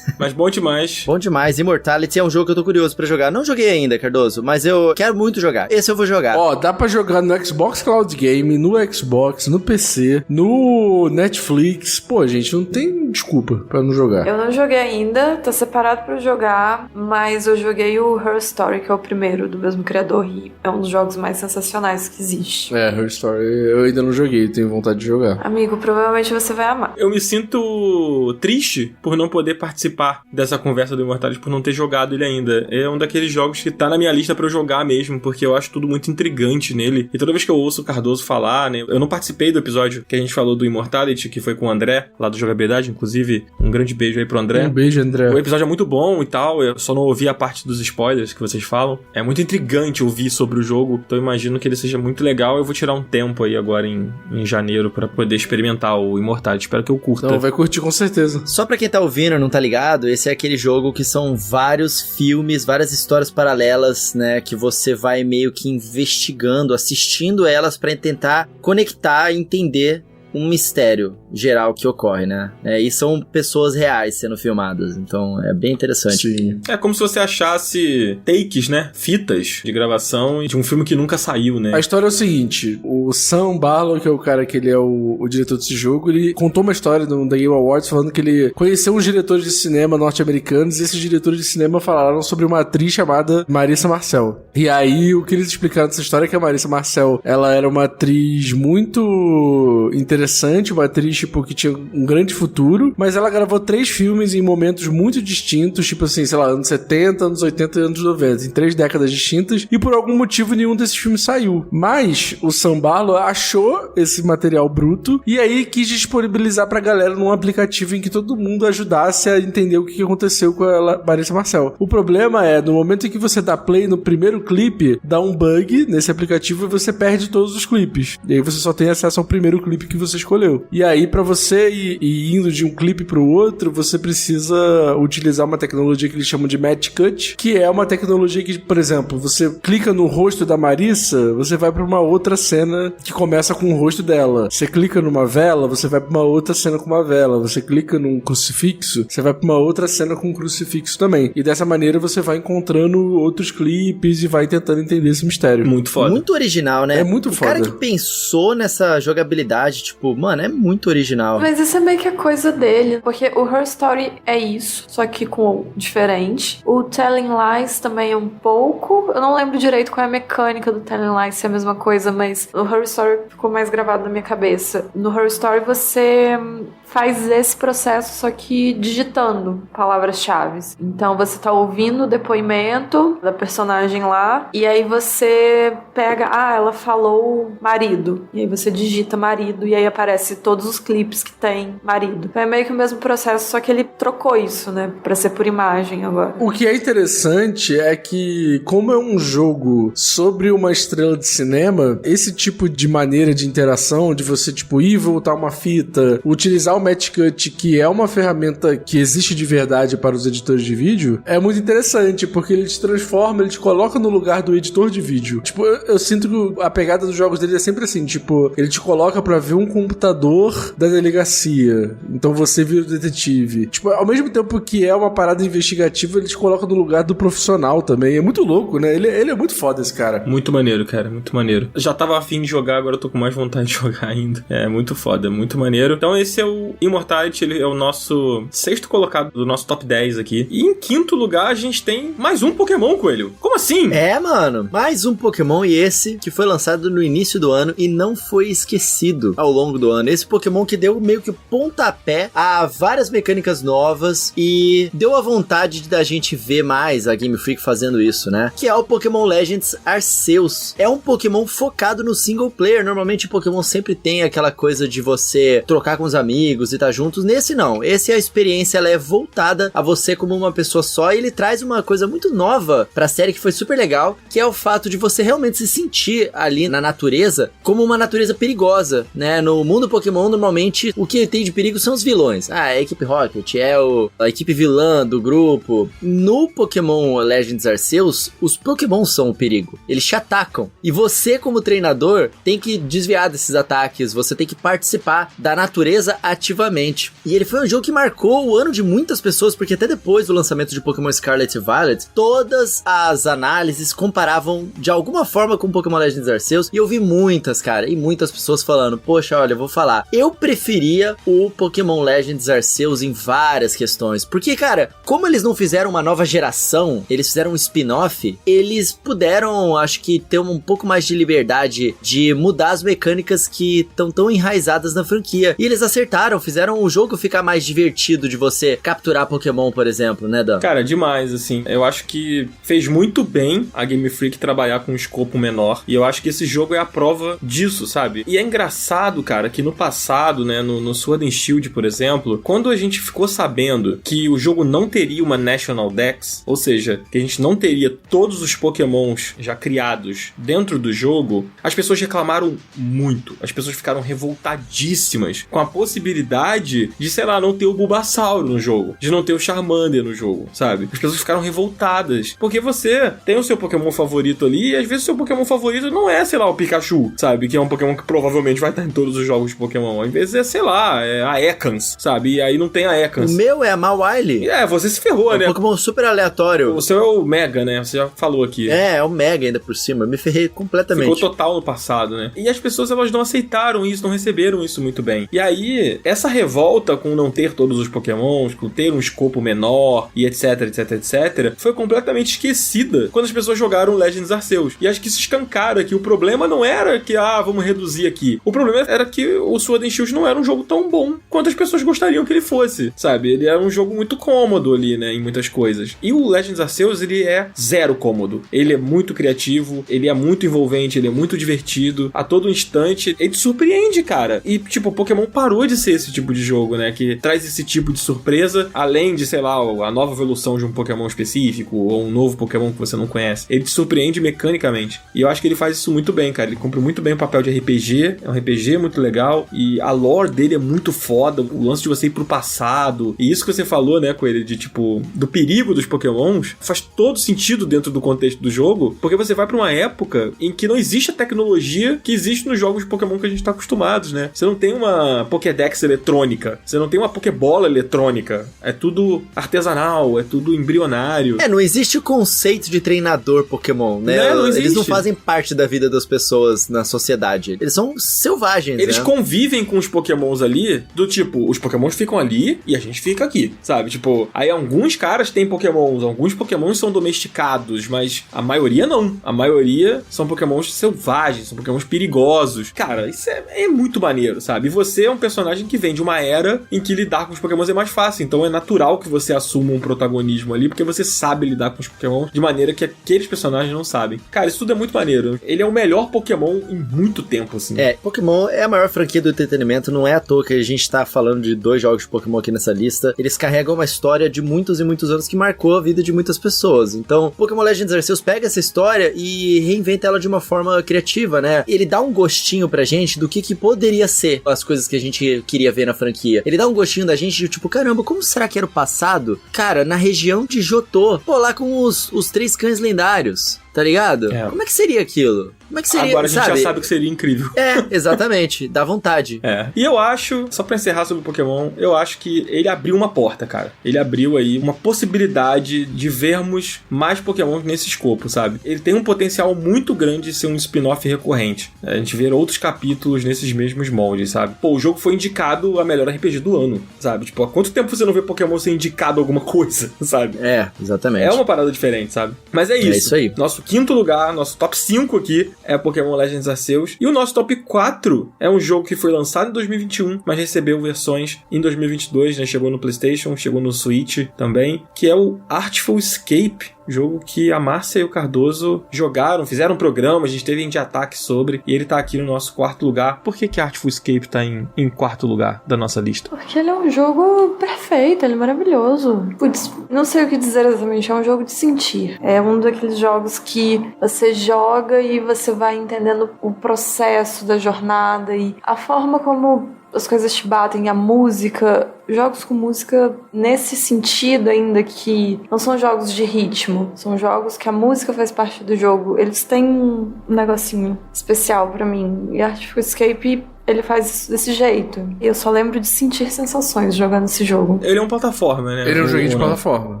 [SPEAKER 1] Mas bom demais.
[SPEAKER 2] Bom demais. Immortality é um jogo que eu tô curioso pra jogar. Não joguei ainda, Cardoso, mas eu quero muito jogar. Esse eu vou jogar.
[SPEAKER 3] Dá pra jogar no Xbox Cloud Game, no Xbox, no PC, no Netflix. Pô, gente, não tem desculpa pra não jogar.
[SPEAKER 4] Eu não joguei ainda, tô separado pra jogar, mas eu joguei joguei o Her Story, que é o primeiro do mesmo criador, e é um dos jogos mais sensacionais que existe.
[SPEAKER 3] Her Story eu ainda não joguei, tenho vontade de jogar.
[SPEAKER 4] Amigo, provavelmente você vai amar.
[SPEAKER 1] Eu me sinto triste por não poder participar dessa conversa do Immortality, por não ter jogado ele ainda. É um daqueles jogos que tá na minha lista pra eu jogar mesmo, porque eu acho tudo muito intrigante nele. E toda vez que eu ouço o Cardoso falar, né, eu não participei do episódio que a gente falou do Immortality, que foi com o André, lá do Jogabilidade, inclusive, um grande beijo aí pro André.
[SPEAKER 3] Um beijo, André.
[SPEAKER 1] O episódio é muito bom e tal, eu só não ouvi a parte dos spoilers que vocês falam. É muito intrigante ouvir sobre o jogo, então eu imagino que ele seja muito legal. Eu vou tirar um tempo aí agora em janeiro pra poder experimentar o Immortality. Espero que eu curta.
[SPEAKER 3] Então, vai curtir com certeza.
[SPEAKER 2] Só pra quem tá ouvindo e não tá ligado, esse é aquele jogo que são vários filmes, várias histórias paralelas, né, que você vai meio que investigando, assistindo elas pra tentar conectar e entender um mistério geral que ocorre, né? E são pessoas reais sendo filmadas, então é bem interessante.
[SPEAKER 3] Sim.
[SPEAKER 1] É como se você achasse takes, né? Fitas de gravação de um filme que nunca saiu, né?
[SPEAKER 3] A história é o seguinte, o Sam Barlow, que é o cara que ele é o diretor desse jogo, ele contou uma história no The Game Awards falando que ele conheceu uns diretores de cinema norte-americanos e esses diretores de cinema falaram sobre uma atriz chamada Marissa Marcel. E aí, o que eles explicaram dessa história é que a Marissa Marcel, ela era uma atriz muito interessante, uma atriz, tipo, que tinha um grande futuro, mas ela gravou 3 filmes em momentos muito distintos, tipo assim, sei lá, anos 70, anos 80 e anos 90, em 3 décadas distintas, e por algum motivo nenhum desses filmes saiu. Mas o Sam Barlow achou esse material bruto e aí quis disponibilizar pra galera num aplicativo em que todo mundo ajudasse a entender o que aconteceu com a Marissa Marcel. O problema é, no momento em que você dá play no primeiro clipe, dá um bug nesse aplicativo e você perde todos os clipes. E aí você só tem acesso ao primeiro clipe que você escolheu. E aí, pra você ir indo de um clipe pro outro, você precisa utilizar uma tecnologia que eles chamam de Match Cut, que é uma tecnologia que, por exemplo, você clica no rosto da Marissa, você vai pra uma outra cena que começa com o rosto dela. Você clica numa vela, você vai pra uma outra cena com uma vela. Você clica num crucifixo, você vai pra uma outra cena com um crucifixo também. E dessa maneira você vai encontrando outros clipes e vai tentando entender esse mistério.
[SPEAKER 1] Muito foda.
[SPEAKER 2] Muito original, né?
[SPEAKER 3] É muito foda.
[SPEAKER 2] O cara que pensou nessa jogabilidade, tipo, mano, é muito original.
[SPEAKER 4] Mas isso é meio que a coisa dele, porque o Her Story é isso, só que com diferente. O Telling Lies também é um pouco, eu não lembro direito qual é a mecânica do Telling Lies, se é a mesma coisa, mas o Her Story ficou mais gravado na minha cabeça. No Her Story você faz esse processo, só que digitando palavras-chave. Então você tá ouvindo o depoimento da personagem lá, e aí você pega, ela falou marido, e aí você digita marido, e aí aparece todos os clipes que tem marido. Então é meio que o mesmo processo, só que ele trocou isso, né, pra ser por imagem agora.
[SPEAKER 3] O que é interessante é que, como é um jogo sobre uma estrela de cinema, esse tipo de maneira de interação, de você, tipo, ir voltar uma fita, utilizar o Match Cut, que é uma ferramenta que existe de verdade para os editores de vídeo, é muito interessante, porque ele te transforma, ele te coloca no lugar do editor de vídeo. Tipo, eu sinto que a pegada dos jogos dele é sempre assim, tipo, ele te coloca pra ver um computador da delegacia, então você vira o detetive. Tipo, ao mesmo tempo que é uma parada investigativa, ele te coloca no lugar do profissional também. É muito louco, né? Ele é muito foda, esse cara.
[SPEAKER 1] Muito maneiro, cara, muito maneiro. Eu já tava afim de jogar, agora eu tô com mais vontade de jogar ainda. É muito foda, muito maneiro. Então esse é o Immortality, ele é o nosso 6º colocado do nosso top 10 aqui. E em 5º lugar a gente tem mais um Pokémon, Coelho. Como assim?
[SPEAKER 2] É, mano, mais um Pokémon, e esse que foi lançado no início do ano e não foi esquecido ao longo do ano. Esse Pokémon que deu meio que pontapé a várias mecânicas novas e deu a vontade da gente ver mais a Game Freak fazendo isso, né? Que é o Pokémon Legends Arceus. É um Pokémon focado no single player. Normalmente o Pokémon sempre tem aquela coisa de você trocar com os amigos e tá juntos. Nesse não. Esse, a experiência, ela é voltada a você como uma pessoa só, e ele traz uma coisa muito nova pra série que foi super legal, que é o fato de você realmente se sentir ali na natureza como uma natureza perigosa, né? No mundo Pokémon, normalmente, o que tem de perigo são os vilões. A equipe Rocket é a equipe vilã do grupo. No Pokémon Legends Arceus, os Pokémon são o perigo. Eles te atacam. E você, como treinador, tem que desviar desses ataques, você tem que participar da natureza a te positivamente. E ele foi um jogo que marcou o ano de muitas pessoas, porque até depois do lançamento de Pokémon Scarlet e Violet, todas as análises comparavam de alguma forma com Pokémon Legends Arceus, e eu vi muitas, cara, e muitas pessoas falando, poxa, olha, eu vou falar, eu preferia o Pokémon Legends Arceus em várias questões, porque, cara, como eles não fizeram uma nova geração, eles fizeram um spin-off, eles puderam, acho que, ter um pouco mais de liberdade de mudar as mecânicas que estão tão enraizadas na franquia, e eles acertaram, fizeram o jogo ficar mais divertido de você capturar Pokémon, por exemplo, né, Dan?
[SPEAKER 1] Cara, demais, assim. Eu acho que fez muito bem a Game Freak trabalhar com um escopo menor. E eu acho que esse jogo é a prova disso, sabe? E é engraçado, cara, que no passado, né, no Sword and Shield, por exemplo, quando a gente ficou sabendo que o jogo não teria uma National Dex, ou seja, que a gente não teria todos os Pokémons já criados dentro do jogo, as pessoas reclamaram muito. As pessoas ficaram revoltadíssimas com a possibilidade de, sei lá, não ter o Bulbasauro no jogo, de não ter o Charmander no jogo, sabe? As pessoas ficaram revoltadas, porque você tem o seu Pokémon favorito ali, e às vezes o seu Pokémon favorito não é, sei lá, o Pikachu, sabe? Que é um Pokémon que provavelmente vai estar em todos os jogos de Pokémon. Às vezes é, sei lá, é a Ekans, sabe? E aí não tem a Ekans.
[SPEAKER 2] O meu é a Mawile.
[SPEAKER 1] É, você se ferrou, né?
[SPEAKER 2] Um Pokémon super aleatório.
[SPEAKER 1] O seu é o Mega, né? Você já falou aqui.
[SPEAKER 2] É o Mega ainda por cima. Eu me ferrei completamente.
[SPEAKER 1] Ficou total no passado, né? E as pessoas, elas não aceitaram isso, não receberam isso muito bem. E aí, essa revolta com não ter todos os Pokémons, com ter um escopo menor e etc, etc, etc, foi completamente esquecida quando as pessoas jogaram Legends Arceus. E acho que se escancara que o problema não era que, vamos reduzir aqui. O problema era que o Sword and Shield não era um jogo tão bom quanto as pessoas gostariam que ele fosse, sabe? Ele era um jogo muito cômodo ali, né, em muitas coisas. E o Legends Arceus, ele é zero cômodo. Ele é muito criativo, ele é muito envolvente, ele é muito divertido. A todo instante, ele te surpreende, cara. E, tipo, o Pokémon parou de ser esse tipo de jogo, né, que traz esse tipo de surpresa, além de, sei lá, a nova evolução de um Pokémon específico, ou um novo Pokémon que você não conhece. Ele te surpreende mecanicamente. E eu acho que ele faz isso muito bem, cara. Ele cumpre muito bem o papel de RPG. É um RPG muito legal. E a lore dele é muito foda. O lance de você ir pro passado. E isso que você falou, né, com ele, de tipo, do perigo dos Pokémons, faz todo sentido dentro do contexto do jogo, porque você vai pra uma época em que não existe a tecnologia que existe nos jogos de Pokémon que a gente tá acostumados, né? Você não tem uma Pokédex eletrônica. Você não tem uma Pokébola eletrônica. É tudo artesanal, é tudo embrionário.
[SPEAKER 2] Não existe o conceito de treinador Pokémon, né?
[SPEAKER 1] Não existe.
[SPEAKER 2] Eles não fazem parte da vida das pessoas na sociedade. Eles são selvagens,
[SPEAKER 1] Eles
[SPEAKER 2] né?
[SPEAKER 1] convivem com os Pokémons ali, do tipo, os Pokémons ficam ali e a gente fica aqui, sabe? Tipo, aí alguns caras têm Pokémons, alguns Pokémons são domesticados, mas a maioria não. A maioria são Pokémons selvagens, são Pokémons perigosos. Cara, isso é muito maneiro, sabe? E você é um personagem que vem de uma era em que lidar com os Pokémons é mais fácil, então é natural que você assuma um protagonismo ali, porque você sabe lidar com os Pokémon de maneira que aqueles personagens não sabem. Cara, isso tudo é muito maneiro. Ele é o melhor Pokémon em muito tempo, assim.
[SPEAKER 2] Pokémon é a maior franquia do entretenimento, não é à toa que a gente tá falando de 2 jogos de Pokémon aqui nessa lista. Eles carregam uma história de muitos e muitos anos que marcou a vida de muitas pessoas. Então, Pokémon Legends Arceus pega essa história e reinventa ela de uma forma criativa, né? Ele dá um gostinho pra gente do que poderia ser as coisas que a gente queria ver na franquia. Ele dá um gostinho da gente de tipo, caramba, como será que era o passado? Cara, na região de Johto, pô, lá com os 3 cães lendários. Tá ligado? Como é que seria aquilo? Como é que seria,
[SPEAKER 1] agora a gente já sabe que seria incrível.
[SPEAKER 2] Exatamente. Dá vontade.
[SPEAKER 1] E eu acho, só pra encerrar sobre o Pokémon, eu acho que ele abriu uma porta, cara. Ele abriu aí uma possibilidade de vermos mais Pokémon nesse escopo, sabe? Ele tem um potencial muito grande de ser um spin-off recorrente. A gente vê outros capítulos nesses mesmos moldes, sabe? Pô, o jogo foi indicado a melhor RPG do ano, sabe? Tipo, há quanto tempo você não vê Pokémon ser indicado a alguma coisa, sabe?
[SPEAKER 2] Exatamente.
[SPEAKER 1] É uma parada diferente, sabe? Mas é isso.
[SPEAKER 2] É isso aí.
[SPEAKER 1] Nosso quinto lugar, nosso top 5 aqui é Pokémon Legends Arceus. E o nosso top 4 é um jogo que foi lançado em 2021, mas recebeu versões em 2022, né? Chegou no PlayStation, chegou no Switch também, que é o Artful Escape. Jogo que a Márcia e o Cardoso jogaram, fizeram um programa, a gente teve de ataque sobre, e ele tá aqui no nosso 4º lugar. Por que Artful Escape tá em 4º lugar da nossa lista?
[SPEAKER 4] Porque ele é um jogo perfeito, ele é maravilhoso. Putz, não sei o que dizer exatamente, é um jogo de sentir. É um daqueles jogos que você joga e você vai entendendo o processo da jornada e a forma como as coisas te batem, a música. Jogos com música nesse sentido ainda, que não são jogos de ritmo, são jogos que a música faz parte do jogo. Eles têm um negocinho especial pra mim. E Artful Escape ele faz isso desse jeito. E eu só lembro de sentir sensações jogando esse jogo.
[SPEAKER 1] Ele é um plataforma, né?
[SPEAKER 3] Ele é um joguinho de plataforma.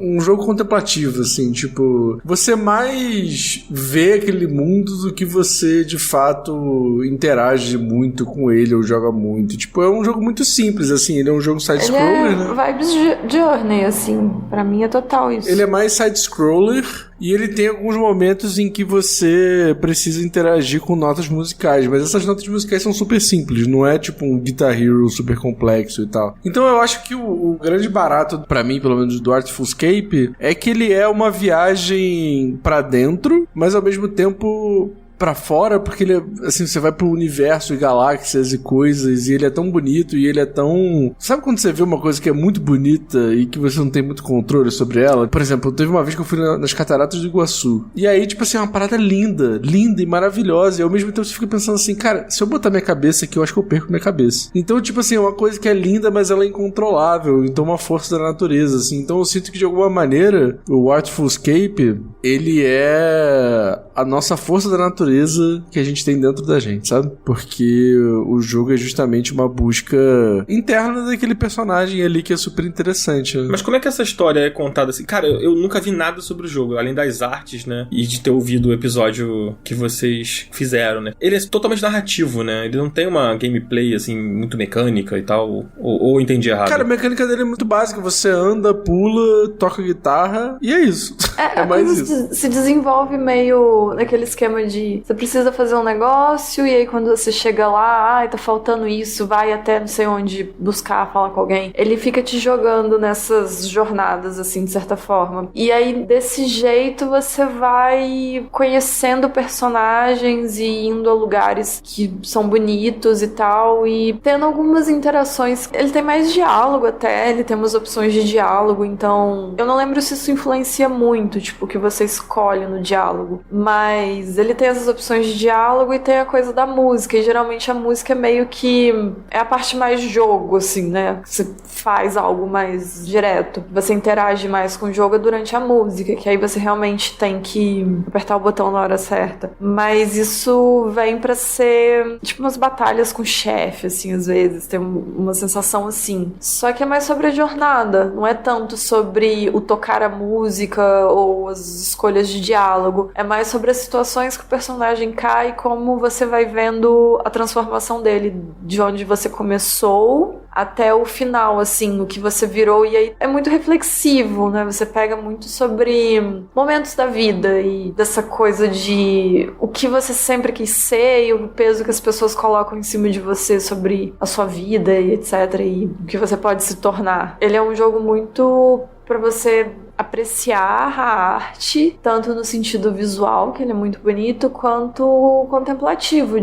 [SPEAKER 3] Um jogo contemplativo, assim, tipo... Você mais vê aquele mundo do que você, de fato, interage muito com ele ou joga muito. Tipo, é um jogo muito simples, assim. Ele é um jogo side-scroller, né?
[SPEAKER 4] Vibes Journey, assim. Pra mim é total isso.
[SPEAKER 3] Ele é mais side-scroller e ele tem alguns momentos em que você precisa interagir com notas musicais, mas essas notas musicais são super simples, não é tipo um Guitar Hero super complexo e tal. Então eu acho que o grande barato, pra mim, pelo menos do Artful Escape, é que ele é uma viagem pra dentro, mas ao mesmo tempo pra fora, porque ele é, assim, você vai pro universo e galáxias e coisas, e ele é tão bonito, e ele é tão... Sabe quando você vê uma coisa que é muito bonita e que você não tem muito controle sobre ela? Por exemplo, teve uma vez que eu fui nas Cataratas do Iguaçu, e aí, tipo assim, é uma parada linda e maravilhosa, e ao mesmo tempo você fica pensando assim, cara, se eu botar minha cabeça aqui, eu acho que eu perco minha cabeça. Então, tipo assim, é uma coisa que é linda, mas ela é incontrolável, então uma força da natureza, assim. Então eu sinto que, de alguma maneira, o Artful Escape, ele é a nossa força da natureza que a gente tem dentro da gente, sabe? Porque o jogo é justamente uma busca interna daquele personagem ali que é super interessante.
[SPEAKER 1] Mas como é que essa história é contada assim? Cara, eu nunca vi nada sobre o jogo, além das artes, né? E de ter ouvido o episódio que vocês fizeram, né? Ele é totalmente narrativo, né? Ele não tem uma gameplay, assim, muito mecânica e tal. Ou entendi errado?
[SPEAKER 3] Cara, a mecânica dele é muito básica. Você anda, pula, toca guitarra e é isso.
[SPEAKER 4] É mais isso. Se desenvolve meio naquele esquema de você precisa fazer um negócio, e aí quando você chega lá, tá faltando isso, vai até não sei onde buscar, falar com alguém. Ele fica te jogando nessas jornadas, assim, de certa forma. E aí, desse jeito, você vai conhecendo personagens e indo a lugares que são bonitos e tal, e tendo algumas interações. Ele tem mais diálogo até, ele tem umas opções de diálogo, então eu não lembro se isso influencia muito, tipo, o que você escolhe no diálogo, mas ele tem essas opções de diálogo e tem a coisa da música, e geralmente a música é meio que é a parte mais jogo, assim, né? Você faz algo mais direto, você interage mais com o jogo durante a música, que aí você realmente tem que apertar o botão na hora certa. Mas isso vem pra ser tipo umas batalhas com chefe, assim, às vezes, tem uma sensação assim. Só que é mais sobre a jornada, não é tanto sobre o tocar a música ou as escolhas de diálogo, é mais sobre as situações que o personagem cai e como você vai vendo a transformação dele, de onde você começou até o final, assim, o que você virou. E aí é muito reflexivo, né? Você pega muito sobre momentos da vida e dessa coisa de o que você sempre quis ser e o peso que as pessoas colocam em cima de você sobre a sua vida e etc. E o que você pode se tornar. Ele é um jogo muito pra você apreciar a arte, tanto no sentido visual, que ele é muito bonito, quanto contemplativo,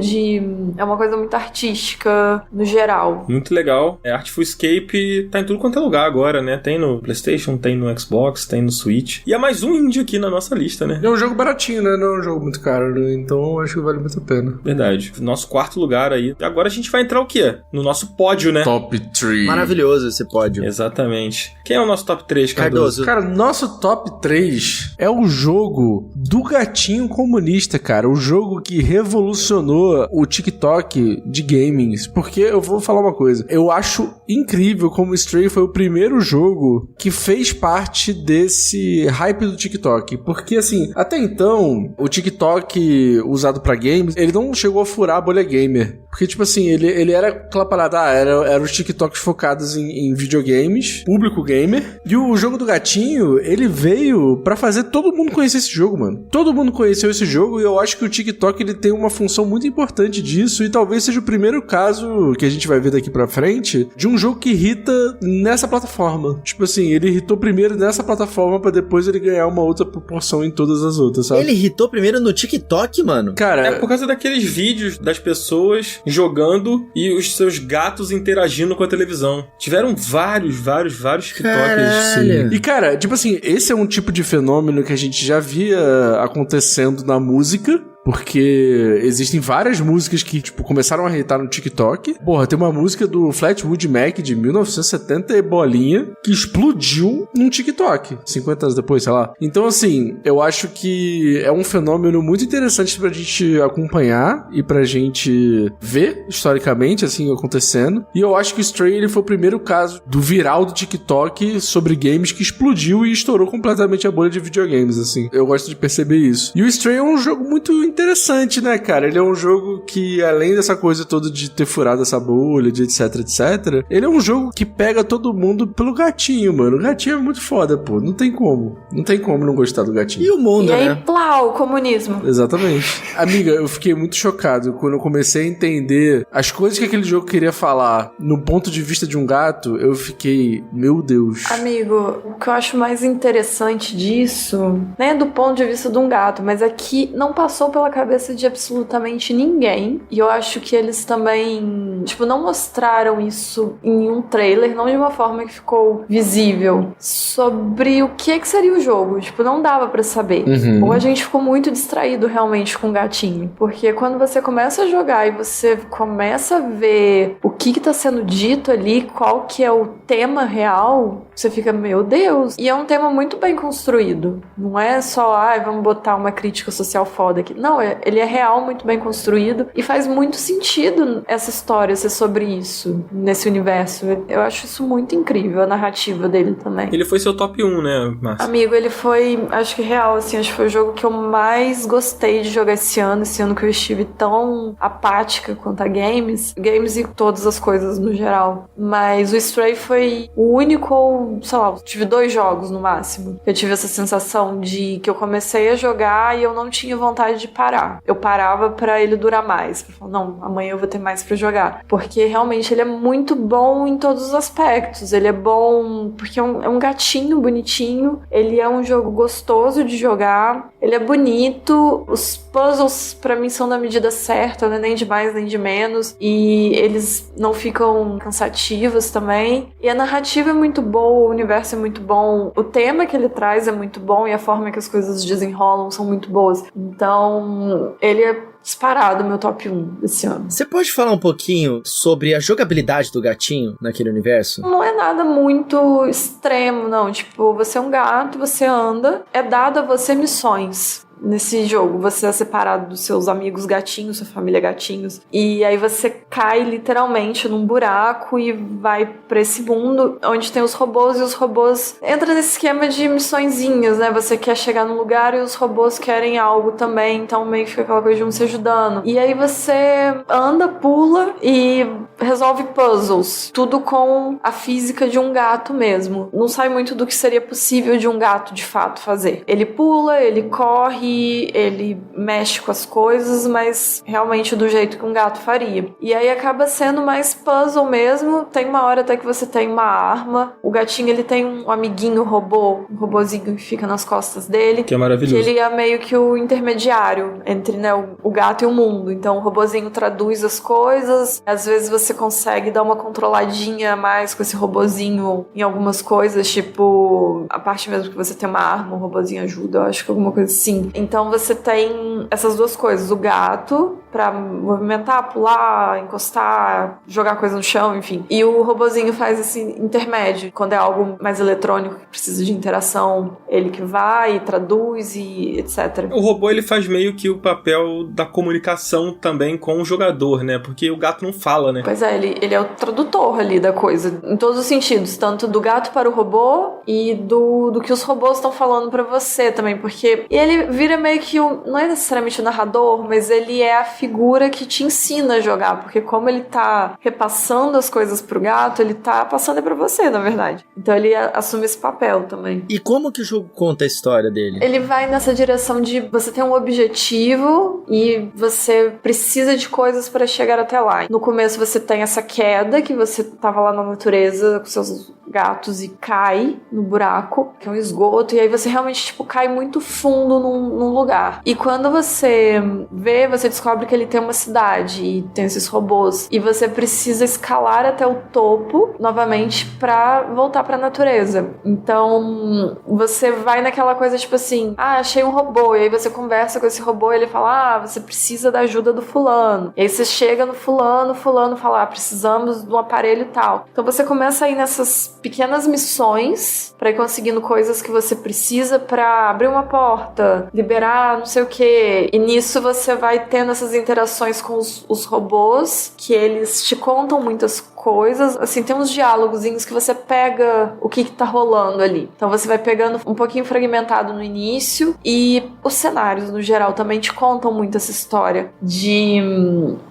[SPEAKER 4] é uma coisa muito artística no geral.
[SPEAKER 1] Muito legal. Artful Escape tá em tudo quanto é lugar agora, né? Tem no PlayStation, tem no Xbox, tem no Switch. E é mais um indie aqui na nossa lista, né?
[SPEAKER 3] É um jogo baratinho, né? Não é um jogo muito caro, né? Então acho que vale muito a pena.
[SPEAKER 1] Verdade. Nosso quarto lugar aí. E agora a gente vai entrar o quê? No nosso pódio, né?
[SPEAKER 3] Top 3.
[SPEAKER 2] Maravilhoso esse pódio.
[SPEAKER 1] Exatamente. Quem é o nosso top 3, Cardoso?
[SPEAKER 3] Cara, nosso top 3 é o jogo do gatinho comunista, cara. O jogo que revolucionou o TikTok de gaming. Porque eu vou falar uma coisa. Eu acho incrível como Stray foi o primeiro jogo que fez parte desse hype do TikTok. Porque, assim, até então, o TikTok usado pra games, ele não chegou a furar a bolha gamer. Porque, tipo assim, ele era aquela parada, era os TikToks focados em videogames, público gamer. E o jogo do gatinho, ele veio pra fazer todo mundo conhecer esse jogo, mano. Todo mundo conheceu esse jogo e eu acho que o TikTok, ele tem uma função muito importante disso e talvez seja o primeiro caso que a gente vai ver daqui pra frente de um jogo que irrita nessa plataforma. Tipo assim, ele irritou primeiro nessa plataforma pra depois ele ganhar uma outra proporção em todas as outras, sabe?
[SPEAKER 2] Ele irritou primeiro no TikTok, mano?
[SPEAKER 3] Cara...
[SPEAKER 1] É por causa daqueles vídeos das pessoas jogando e os seus gatos interagindo com a televisão. Tiveram vários TikToks.
[SPEAKER 2] Sim.
[SPEAKER 3] E cara, tipo assim, esse é um tipo de fenômeno que a gente já via acontecendo na música, porque existem várias músicas que, tipo, começaram a hitar no TikTok. Porra, tem uma música do Fleetwood Mac de 1970 e bolinha que explodiu num TikTok, 50 anos depois, sei lá. Então, assim, eu acho que é um fenômeno muito interessante pra gente acompanhar e pra gente ver historicamente, assim, acontecendo. E eu acho que o Stray, ele foi o primeiro caso do viral do TikTok sobre games que explodiu e estourou completamente a bolha de videogames, assim. Eu gosto de perceber isso. E o Stray é um jogo muito interessante, né, cara? Ele é um jogo que, além dessa coisa toda de ter furado essa bolha, de etc, etc, ele é um jogo que pega todo mundo pelo gatinho, mano. O gatinho é muito foda, pô. Não tem como. Não tem como não gostar do gatinho.
[SPEAKER 2] E o mundo,
[SPEAKER 4] e aí,
[SPEAKER 2] né?
[SPEAKER 4] plau, comunismo.
[SPEAKER 3] Exatamente. Amiga, eu fiquei muito chocado quando eu comecei a entender as coisas que aquele jogo queria falar no ponto de vista de um gato. Eu fiquei, meu Deus.
[SPEAKER 4] Amigo, o que eu acho mais interessante disso, nem é do ponto de vista de um gato, mas é que não passou pela cabeça de absolutamente ninguém. E eu acho que eles também, tipo, não mostraram isso em um trailer, não de uma forma que ficou visível, sobre o que seria o jogo. Tipo, não dava pra saber. Ou a gente ficou muito distraído realmente com o gatinho. Porque quando você começa a jogar e você começa a ver o que tá sendo dito ali, qual que é o tema real, você fica, meu Deus. E é um tema muito bem construído. Não é só, vamos botar uma crítica social foda aqui. Não, ele é real, muito bem construído. E faz muito sentido essa história ser sobre isso, nesse universo. Eu acho isso muito incrível, a narrativa dele também.
[SPEAKER 1] Ele foi seu top 1, né, Márcio?
[SPEAKER 4] Amigo, ele foi, acho que real, assim, acho que foi o jogo que eu mais gostei de jogar esse ano que eu estive tão apática quanto a games e todas as coisas no geral. Mas o Stray foi o único, sei lá, tive 2 jogos no máximo. Eu tive essa sensação de que eu comecei a jogar e eu não tinha vontade de parar. Eu parava pra ele durar mais. Eu falava, não, amanhã eu vou ter mais pra jogar. Porque realmente ele é muito bom em todos os aspectos. Ele é bom porque é um gatinho bonitinho. Ele é um jogo gostoso de jogar. Ele é bonito. Os puzzles pra mim são na medida certa, né? Nem de mais nem de menos. E eles não ficam cansativos também. E a narrativa é muito boa, o universo é muito bom. O tema que ele traz é muito bom e a forma que as coisas desenrolam são muito boas. Então, ele é disparado meu top 1 desse ano.
[SPEAKER 2] Você pode falar um pouquinho sobre a jogabilidade do gatinho naquele universo?
[SPEAKER 4] Não é nada muito extremo, não. Tipo, você é um gato, você anda, é dado a você missões. Nesse jogo, você é separado dos seus amigos gatinhos, sua família gatinhos, e aí você cai literalmente num buraco e vai pra esse mundo onde tem os robôs, e os robôs entram nesse esquema de missõezinhas, né? Você quer chegar num lugar e os robôs querem algo também, então meio que fica aquela coisa de um se ajudando. E aí você anda, pula e resolve puzzles, tudo com a física de um gato mesmo. Não sai muito do que seria possível de um gato de fato fazer. Ele pula, ele corre, ele mexe com as coisas, mas realmente do jeito que um gato faria. E aí acaba sendo mais puzzle mesmo. Tem uma hora até que você tem uma arma. O gatinho, ele tem um amiguinho robô, um robozinho que fica nas costas dele.
[SPEAKER 1] Que é maravilhoso.
[SPEAKER 4] Que ele é meio que o intermediário entre, né, o gato e o mundo. Então o robozinho traduz as coisas. Às vezes você consegue dar uma controladinha a mais com esse robozinho em algumas coisas, tipo a parte mesmo que você tem uma arma, o robozinho ajuda, eu acho que alguma coisa assim. Então você tem essas duas coisas, o gato pra movimentar, pular, encostar, jogar coisa no chão, enfim. E o robozinho faz esse intermédio. Quando é algo mais eletrônico que precisa de interação, ele que vai e traduz e etc.
[SPEAKER 1] O robô, ele faz meio que o papel da comunicação também com o jogador, né? Porque o gato não fala, né?
[SPEAKER 4] Pois é, ele é o tradutor ali da coisa, em todos os sentidos, tanto do gato para o robô e do que os robôs estão falando pra você também, porque ele vira meio que não é necessariamente o narrador, mas ele é a figura que te ensina a jogar, porque como ele tá repassando as coisas pro gato, ele tá passando pra você, na verdade. Então ele assume esse papel também.
[SPEAKER 2] E como que o jogo conta a história dele?
[SPEAKER 4] Ele vai nessa direção de você ter um objetivo e você precisa de coisas pra chegar até lá. No começo você tem essa queda, que você tava lá na natureza com seus gatos e cai no buraco, que é um esgoto, e aí você realmente, tipo, cai muito fundo num lugar. E quando você vê, você descobre que que ele tem uma cidade e tem esses robôs, e você precisa escalar até o topo novamente pra voltar pra natureza. Então você vai naquela coisa tipo assim, achei um robô, e aí você conversa com esse robô e ele fala, você precisa da ajuda do fulano. E aí você chega no fulano fala, precisamos de um aparelho e tal. Então você começa a ir nessas pequenas missões pra ir conseguindo coisas que você precisa pra abrir uma porta, liberar não sei o que. E nisso você vai tendo essas interações com os robôs, que eles te contam muitas coisas. Assim, tem uns diálogozinhos que você pega o que tá rolando ali. Então você vai pegando um pouquinho fragmentado no início, e os cenários no geral também te contam muito essa história de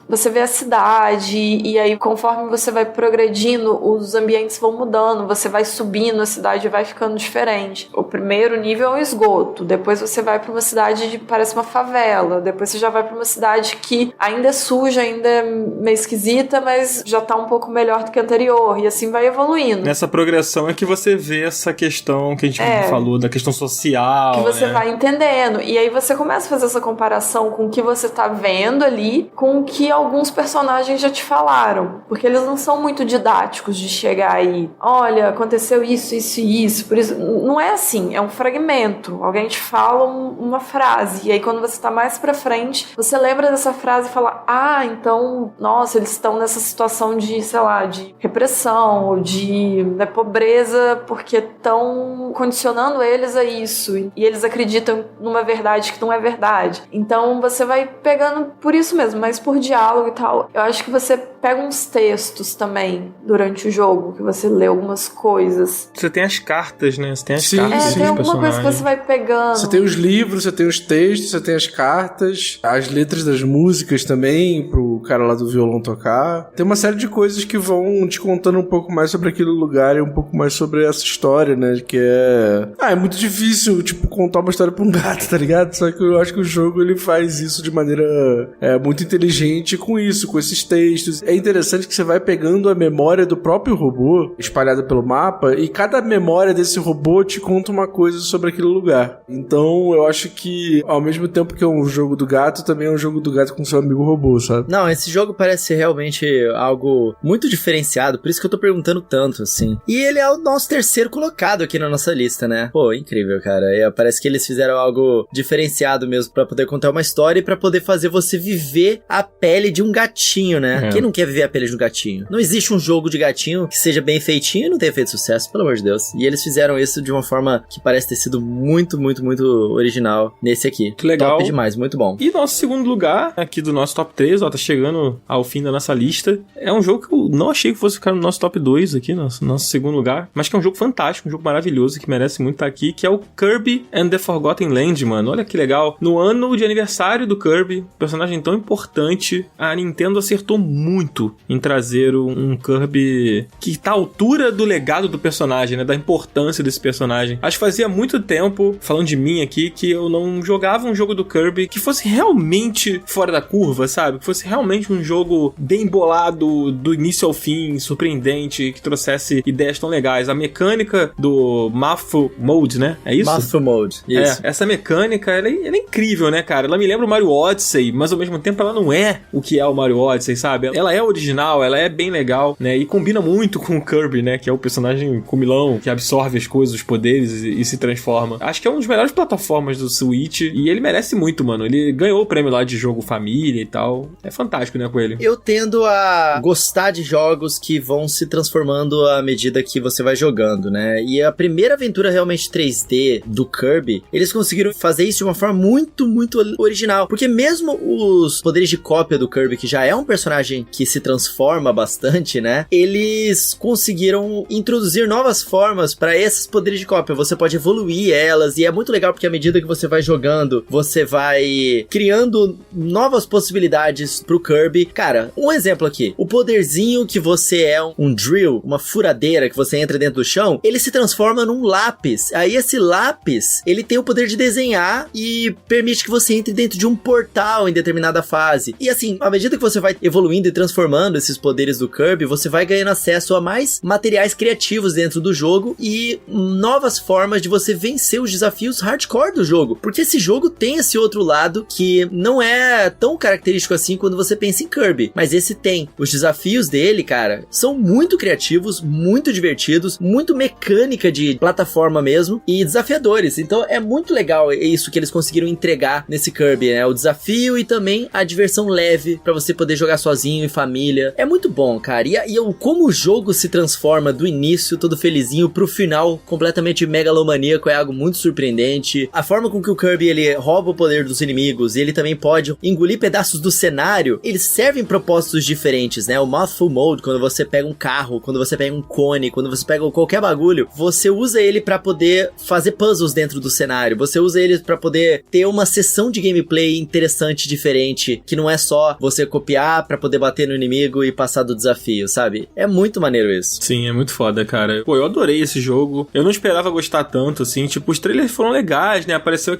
[SPEAKER 4] você vê a cidade, e aí conforme você vai progredindo, os ambientes vão mudando, você vai subindo, a cidade vai ficando diferente. O primeiro nível é um esgoto, depois você vai pra uma cidade que parece uma favela, depois você já vai pra uma cidade que ainda é suja, ainda é meio esquisita, mas já tá um pouco melhor do que a anterior, e assim vai evoluindo.
[SPEAKER 1] Nessa progressão é que você vê essa questão que a gente falou, da questão social,
[SPEAKER 4] que você
[SPEAKER 1] né?
[SPEAKER 4] vai entendendo, e aí você começa a fazer essa comparação com o que você tá vendo ali, com o que alguns personagens já te falaram, porque eles não são muito didáticos de chegar aí, olha, aconteceu isso, isso e isso, por isso, não é assim, é um fragmento, alguém te fala uma frase, e aí quando você tá mais pra frente, você lembra dessa frase e fala, então, nossa, eles estão nessa situação de, sei lá, de repressão, ou de pobreza, porque estão condicionando eles a isso, e eles acreditam numa verdade que não é verdade. Então você vai pegando por isso mesmo, mas por diálogo e tal. Eu acho que você pega uns textos também durante o jogo, que você lê algumas coisas.
[SPEAKER 1] Você tem as cartas, né? Você tem as
[SPEAKER 3] Sim,
[SPEAKER 1] cartas
[SPEAKER 4] tem
[SPEAKER 1] dos
[SPEAKER 4] alguma coisa que você vai pegando.
[SPEAKER 3] Você tem os livros, você tem os textos, você tem as cartas, as letras das músicas também, pro cara lá do violão tocar. Tem uma série de coisas que vão te contando um pouco mais sobre aquele lugar e um pouco mais sobre essa história, né? Que é muito difícil, tipo, contar uma história pra um gato, tá ligado? Só que eu acho que o jogo, ele faz isso de maneira muito inteligente com isso, com esses textos. É interessante que você vai pegando a memória do próprio robô espalhada pelo mapa, e cada memória desse robô te conta uma coisa sobre aquele lugar. Então eu acho que, ao mesmo tempo que é um jogo do gato, também é um jogo do gato com seu amigo robô, sabe?
[SPEAKER 2] Não, esse jogo parece ser realmente algo muito diferenciado, por isso que eu tô perguntando tanto, assim. E ele é o nosso terceiro colocado aqui na nossa lista, né? Pô, incrível, cara. Parece que eles fizeram algo diferenciado mesmo pra poder contar uma história e pra poder fazer você viver a pele de um gatinho, né? Quem não quer viver a pele de um gatinho? Não existe um jogo de gatinho que seja bem feitinho e não tenha feito sucesso, pelo amor de Deus. E eles fizeram isso de uma forma que parece ter sido muito, muito, muito original nesse aqui.
[SPEAKER 1] Que legal.
[SPEAKER 2] Top demais, muito bom.
[SPEAKER 1] E nosso segundo lugar, aqui do nosso top 3, tá chegando ao fim da nossa lista. É um jogo que eu não achei que fosse ficar no nosso top 2 aqui, nosso segundo lugar, mas que é um jogo fantástico, um jogo maravilhoso, que merece muito estar aqui, que é o Kirby and the Forgotten Land, mano. Olha que legal. No ano de aniversário do Kirby, personagem tão importante, a Nintendo acertou muito em trazer um Kirby que tá à altura do legado do personagem, né? Da importância desse personagem. Acho que fazia muito tempo, falando de mim aqui, que eu não jogava um jogo do Kirby que fosse realmente fora da curva, sabe? Que fosse realmente um jogo bem bolado, do início ao fim, surpreendente, que trouxesse ideias tão legais. A mecânica do Mafu Mode, né? É isso?
[SPEAKER 2] Mafu Mode, isso.
[SPEAKER 1] Essa mecânica, ela é incrível, né, cara? Ela me lembra o Mario Odyssey, mas ao mesmo tempo ela não é o que é o Mario Odyssey, sabe? Ela é original, ela é bem legal, né? E combina muito com o Kirby, né? Que é o personagem comilão, que absorve as coisas, os poderes e se transforma. Acho que é uma das melhores plataformas do Switch e ele merece muito, mano. Ele ganhou o prêmio lá de jogo família e tal. É fantástico, né, Coelho?
[SPEAKER 2] Eu tendo a gostar de jogos que vão se transformando à medida que você vai jogando, né? E a primeira aventura realmente 3D do Kirby, eles conseguiram fazer isso de uma forma muito, muito original. Porque mesmo os poderes de cópia do Kirby, que já é um personagem que se transforma bastante, né? Eles conseguiram introduzir novas formas para esses poderes de cópia. Você pode evoluir elas, e é muito legal porque à medida que você vai jogando, você vai criando novas possibilidades pro Kirby. Cara, um exemplo aqui. O poderzinho que você é um drill, uma furadeira que você entra dentro do chão, ele se transforma num lápis. Aí esse lápis, ele tem o poder de desenhar e permite que você entre dentro de um portal em determinada fase. E assim, à medida que você vai evoluindo e transformando esses poderes do Kirby, você vai ganhando acesso a mais materiais criativos dentro do jogo e novas formas de você vencer os desafios hardcore do jogo. Porque esse jogo tem esse outro lado que não é tão característico assim quando você pensa em Kirby, mas esse tem. Os desafios dele, cara, são muito criativos, muito divertidos, muito mecânica de plataforma mesmo e desafiadores. Então é muito legal isso que eles conseguiram entregar nesse Kirby, né? O desafio e também a diversão leve pra você poder jogar sozinho em família. É muito bom, cara. E como o jogo se transforma do início todo felizinho pro final completamente megalomaníaco é algo muito surpreendente. A forma com que o Kirby ele rouba o poder dos inimigos e ele também pode engolir pedaços do cenário, eles servem propósitos diferentes, né? O Mouthful Mode, quando você pega um carro, quando você pega um cone, quando você pega qualquer bagulho, você usa ele pra poder fazer puzzles dentro do cenário, você usa ele pra poder ter uma sessão de gameplay interessante, diferente, que não é só você copiar pra poder bater no inimigo e passar do desafio, sabe? É muito maneiro isso.
[SPEAKER 1] Sim, é muito foda, cara. Pô, eu adorei esse jogo. Eu não esperava gostar tanto, assim. Tipo, os trailers foram legais, né? Apareceu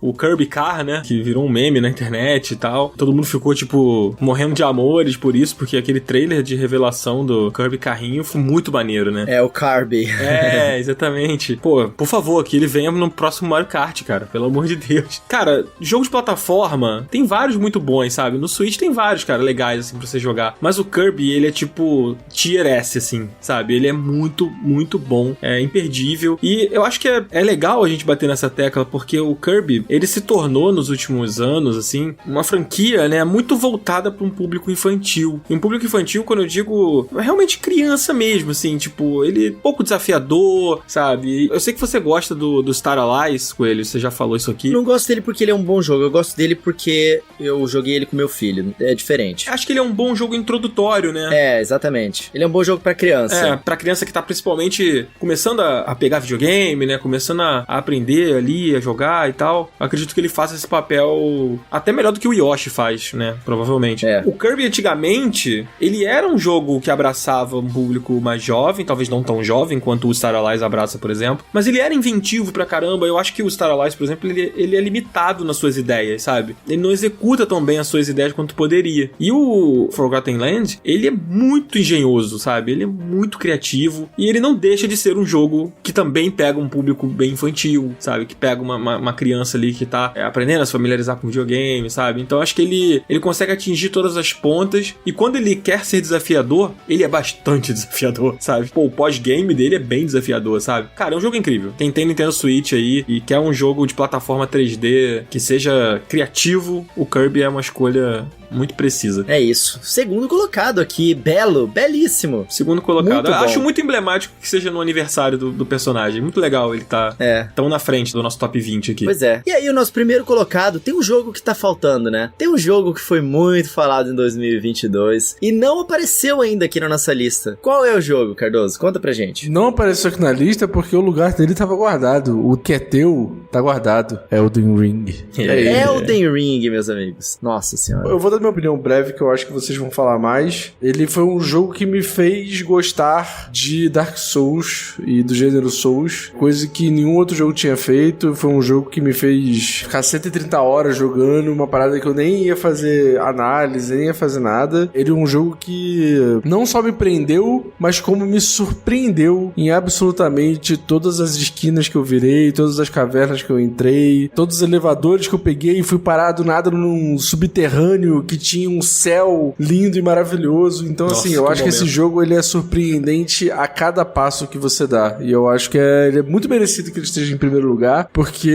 [SPEAKER 1] o Kirby Car, né? Que virou um meme na internet e tal. Todo mundo ficou, tipo, morrendo de amores por isso, porque aquele trailer de revelação do Kirby Carrinho foi muito maneiro, né?
[SPEAKER 2] É, o Kirby.
[SPEAKER 1] É, exatamente. Pô, por favor, que ele venha no próximo Mario Kart, cara. Pelo amor de Deus. Cara, jogo de plataforma, tem vários muito bons, sabe? No Switch tem vários, cara, legais, assim, pra você jogar. Mas o Kirby, ele é tipo Tier S, assim, sabe? Ele é muito, muito bom. É imperdível. E eu acho que é legal a gente bater nessa tecla, porque o Kirby, ele se tornou nos últimos anos, assim, uma franquia, né, muito voltada pra um público infantil. E um público infantil, quando eu digo, é realmente criança mesmo, assim, tipo, ele é pouco desafiador, sabe? Eu sei que você gosta do Star Allies, Coelho, você já falou isso aqui.
[SPEAKER 2] Não gosto dele porque ele é um bom jogo, eu gosto dele porque eu joguei ele com meu filho, é diferente.
[SPEAKER 1] Acho que ele é um bom jogo introdutório, né?
[SPEAKER 2] É, exatamente. Ele é um bom jogo pra criança.
[SPEAKER 1] É, pra criança que tá principalmente começando a pegar videogame, né? Começando a aprender ali, a jogar e tal. Acredito que ele faça esse papel até melhor do que o Yoshi faz, né? Provavelmente.
[SPEAKER 2] É.
[SPEAKER 1] O Kirby, antigamente, ele era um jogo que abraçava um público mais jovem, talvez não tão jovem quanto o Star Allies abraça, por exemplo. Mas ele era inventivo pra caramba. Eu acho que o Star Allies, por exemplo, ele é limitado nas suas ideias, sabe? Ele não executa tão bem as suas ideias quanto poderia. E o Forgotten Land, ele é muito engenhoso, sabe? Ele é muito criativo e ele não deixa de ser um jogo que também pega um público bem infantil, sabe? Que pega uma criança ali que tá aprendendo a se familiarizar com videogame, sabe? Então acho que ele consegue atingir todas as pontas e quando ele quer ser desafiador, ele é bastante desafiador, sabe? Pô, o pós-game dele é bem desafiador, sabe? Cara, é um jogo incrível. Quem tem Nintendo Switch aí e quer um jogo de plataforma 3D que seja criativo, o Kirby é uma escolha muito precisa.
[SPEAKER 2] É isso. Segundo colocado aqui, belo, belíssimo.
[SPEAKER 1] Segundo colocado.
[SPEAKER 2] Muito
[SPEAKER 1] Acho
[SPEAKER 2] bom.
[SPEAKER 1] muito emblemático que seja no aniversário do personagem. Muito legal ele tá tão na frente do nosso top 20 aqui.
[SPEAKER 2] Pois é. E aí o nosso primeiro colocado, tem um jogo que tá faltando, né? Tem um jogo que foi muito falado em 2022 e não apareceu ainda aqui na nossa lista. Qual é o jogo, Cardoso? Conta pra gente.
[SPEAKER 3] Não apareceu aqui na lista porque o lugar dele tava guardado. O que é teu tá guardado. É o Elden Ring.
[SPEAKER 2] Elden Ring, meus amigos. Nossa senhora.
[SPEAKER 3] Eu vou dar minha opinião breve, que eu acho que vocês vão falar mais. Ele foi um jogo que me fez gostar de Dark Souls e do gênero Souls, coisa que nenhum outro jogo tinha feito. Foi um jogo que me fez ficar 130 horas jogando, uma parada que eu nem ia fazer análise, nem ia fazer nada. Ele é um jogo que não só me prendeu, mas como me surpreendeu em absolutamente todas as esquinas que eu virei, todas as cavernas que eu entrei, todos os elevadores que eu peguei e fui parar do nada num subterrâneo que tinha um céu lindo e maravilhoso. Então, nossa, assim, eu acho que esse jogo ele é surpreendente a cada passo que você dá. E eu acho que ele é muito merecido que ele esteja em primeiro lugar, porque